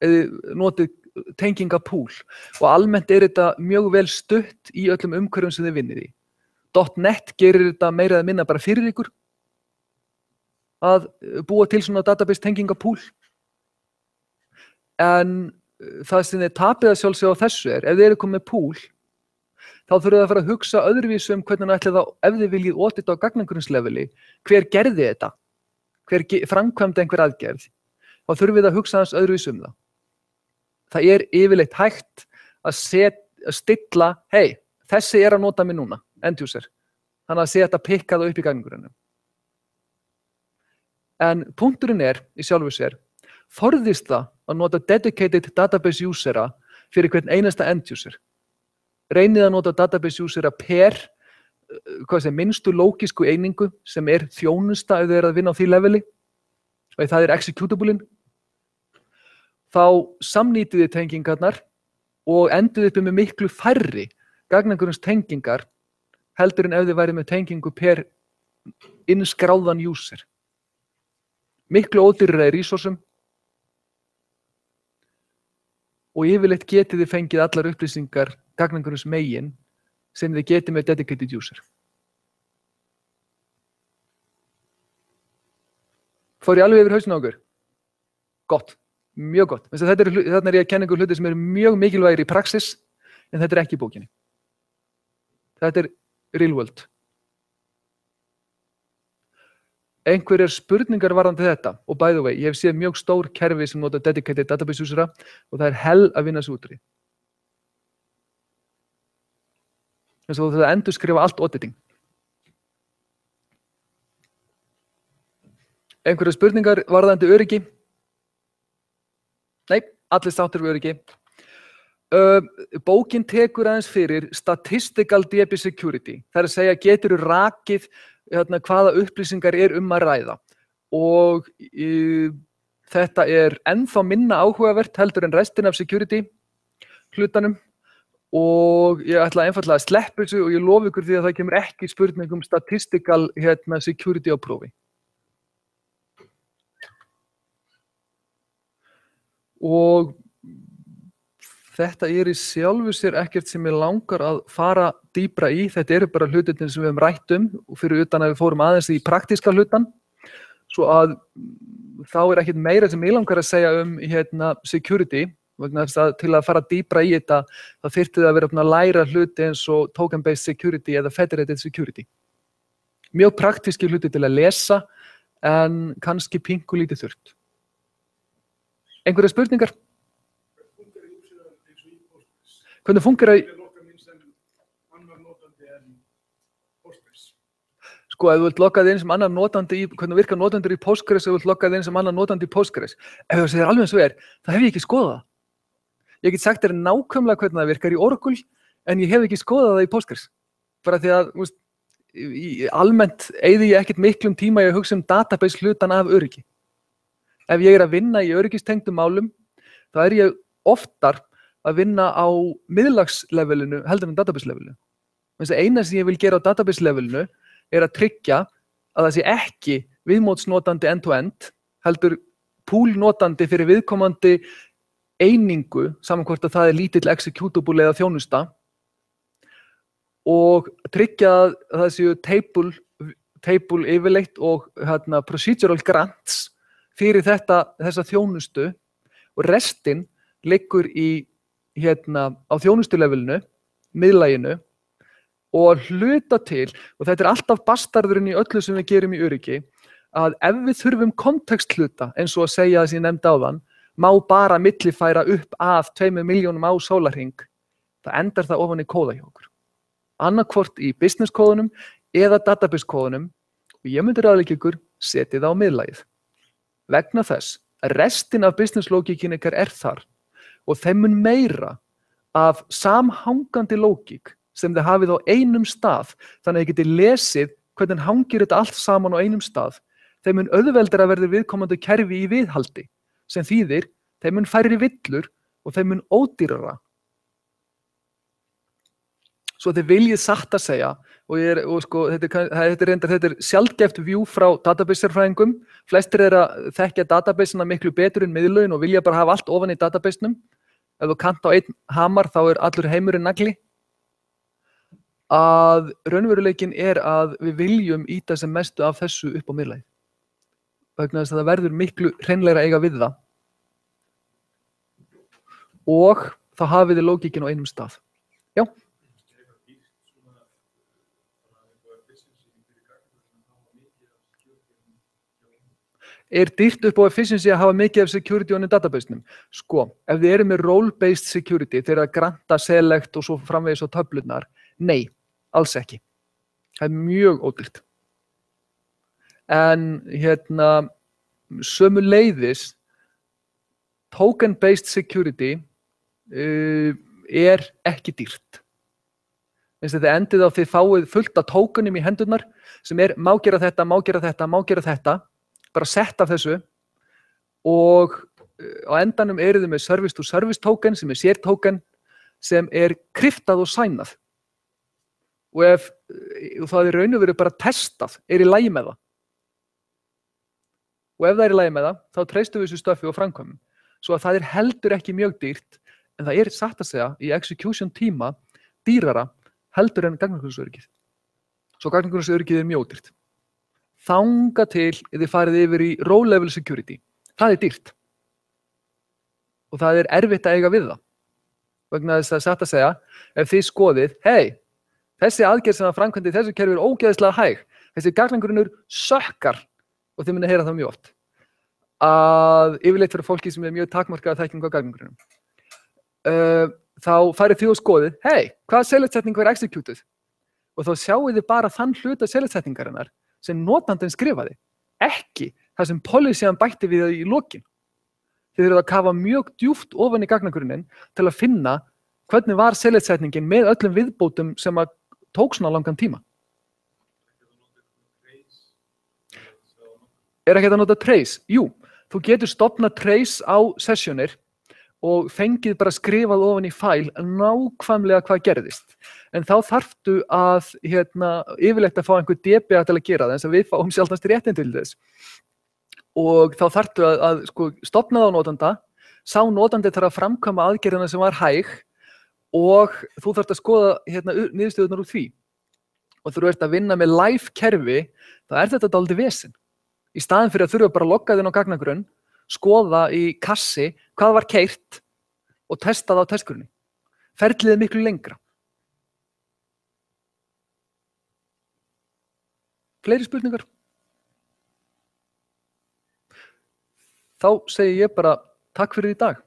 Eða notið tengingapúl og almennt þetta mjög vel stutt í öllum umhverfum sem þið vinnið í. .NET gerir þetta meira eða minna bara fyrir ykkur að búa til svona database tengingapúl. En það sem þið tapið að sjálfsögja á þessu ef þið eru komið með púl, þá þurfið að fara að hugsa öðruvísu hvernig ætlið þá, ef þið viljið audita á gagnagrunns-leveli, hver gerði þetta? Hver framkvæmdi einhver aðgerð? Þá þurfið að hugsa aðeins öðruvísu það. Það yfirleitt hægt að stilla, hey, þessi að nota mig núna, end user. Þannig að þetta pikka það upp í gagnagrunnum. En punkturinn í sjálfu sér, forðist það að nota dedicated database usera fyrir hvern einasta end user. Reynið að nota database usera per minnstu lógísku einingu sem þjónusta ef þið að vinna á því leveli og það executableinn. Þá samnýtið þið tengingarnar og endið upp með miklu færri gagnagrunns tengingar heldur en ef þið væri með tengingu per innskráðan user. Miklu ódýrari resursum og yfirleitt getið þið fengið allar upplýsingar gagnagrunns megin sem þið getið með dedicated user. Fór ég alveg yfir hausinn á okkur? Gott, mjög gott. Þarna ég að kenna ykkur hluti sem mjög mikilvægir í praxis, en þetta ekki í bókinni. Þetta real world. Einhverjar spurningar varðandi þetta, og by the way, ég hef séð mjög stór kerfi sem nota dedicated database usera og það hell að vinna sig út úr því. Þess að það endurskrifa allt auditing. Einhverjar spurningar varðandi öryggi? Nei, allir sáttir við öryggi. Bókin tekur aðeins fyrir statistical DB security. Það að segja, geturðu rakið hvaða upplýsingar að ræða. Og þetta ennþá minna áhugavert heldur en restin af security hlutanum. Og ég ætla einfaldlega að sleppa þessu og ég lofa ykkur því að það kemur ekki spurning statistical security á prófi. Og þetta í sjálfu sér ekkert sem ég langar að fara dýpra í. Þetta bara hlutirnir sem við höfum rætt og fyrir utan að við fórum aðeins í praktíska hlutan. Svo að þá ekkert meira sem ég langar að segja security. Vegna þess að til að fara dýpra í þetta, þá þyrfti það að vera að læra hluti eins og token-based security eða federated security. Mjög praktíski hluti til að lesa, en kannski pingu lítið þurft. Einhverjar spurningar? Hvernig funkar það? Sko, ef þú vilt logga þig inn sem annar notandi hvernig virkar notendur í Postgres ef þú vilt logga þig inn sem annar notandi í Postgres. Ef þú segir alveg eins og það hef ég ekki skoðað. Ég get sagt þér nákvæmlega hvernig það virkar í Oracle, en ég hef ekki skoðað það í Postgres. Bara því að, almennt eyði ég ekkert miklum tíma í að hugsa database hlutan af öryggi. Ef ég að vinna í öryggistengdum málum, þá ég oftar að vinna á miðlagslevelinu heldur en database-levelinu. Þess að eina sem ég vil gera á database-levelinu að tryggja að það sé ekki viðmótsnotandi end-to-end, heldur pool-notandi fyrir viðkomandi einingu, saman hvort að það lítill executable eða þjónusta, og tryggja að það séu table yfirleitt og procedural grants fyrir þessa þjónustu, og restin liggur á þjónustulevelinu, miðlæginu, og hluta til, og þetta alltaf bastarðurinn í öllu sem við gerum í öryggi, að ef við þurfum konteksthluta, eins og að segja það sem ég nefndi áðan, má bara millifæra upp að 2 milljónum á sólarhring, það endar það ofan í kóða hjá okkur. Annarkvort í business kóðunum eða database kóðunum, og ég myndi ráðleggja ykkur, setja það á miðlægið. Vegna þess að restin af business lógíkin ykkar þar, og þeim mun meira af samhangandi lógík sem þið hafið á einum stað, þannig að þið getið lesið hvernig hangir þetta allt saman á einum stað, þeim mun auðveldara verður viðkomandi kerfi í viðhaldi, sem þýðir þeim mun færri villur og þeim mun ódýrara svo þið viljið satt að segja, og sko, þetta er sjaldgæft view frá database-sérfræðingum, flestir að þekkja database-ina miklu betur en miðlögin og vilja bara hafa allt ofan í database-num, ef þú kant á einn hamar þá allur heimurinn nagli, að raunveruleikin að við viljum íta sem mestu af þessu upp á miðlægið, vegna þess að það verður miklu hreinlegra eiga við það, og þá hafið þið lógíkin á einum stað. Já. Er dýrt upp á efficiency að hafa mikið af security on database-num? Sko, ef þið eru með role-based security, þeir að granta, select og svo framvegis á töflurnar, nei, alls ekki. Það er mjög ódýrt. En sömuleiðis, token-based security er ekki dýrt. Þetta endið á þið fáið fullt af tokenum í hendurnar sem má gera þetta, má gera þetta, má gera þetta, bara sett af þessu og á endanum eru þið með service-to-service token sem sértoken sem kryptað og sænað. Og það raun og veru bara testað, í lagi með það. Og ef það í lagi með það, þá treystum við þessu stöffi og framkvæmum. Svo að það heldur ekki mjög dýrt, en það satt að segja í execution tíma dýrara heldur en gagnagrunnsöryggið. Svo gagnagrunnsöryggið mjög ódýrt. Þanga til þið farið yfir í row-level security. Það dýrt. Og það erfitt að eiga við það. Vegna þess að satt að segja, ef þið skoðið, þessi aðgerð sem framkvæmdi þessu kerfi ógeðslega hæg, þessi gagnagrunnur sökkar, og þið munið heyra það mjög oft, að yfirleitt fyrir fólki sem mjög takmarkað þekkingu á gagnagrunnum. Þá farið þið og skoðið, hvaða select-setning executed? Og þá sjáið þið bara þann hluta select-setningarinnar sem notandinn skrifaði, ekki það sem policyan bætti við í lokin. Þið þurfið að kafa mjög djúpt ofan í gagnagrunnin til að finna hvernig var select-setningin með öllum viðbótum sem tók svona langan tíma. Ekki að nota trace? Jú, þú getur stofnað trace á sessionir og fengið bara skrifað ofan í fæl nákvæmlega hvað gerðist. En þá þarftu að yfirleitt að fá einhver DBA til að gera það, eins og við fáum sjaldnast réttinn til þess. Og þá þarftu að stofna það á notanda, sá notandi þarf að framkvæma aðgerðina sem var hæg og þú þarft að skoða niðurstöðurnar úr því. Og þú ert að vinna með live kerfi, þá þetta dálítið vesen. Í staðinn fyrir að þurfa bara að logga þinn á gagnagrunn, skoða í kassi hvað var keyrt og testa það á testgrunni. Ferlið miklu lengra. Fleiri spurningar? Þá segi ég bara takk fyrir í dag.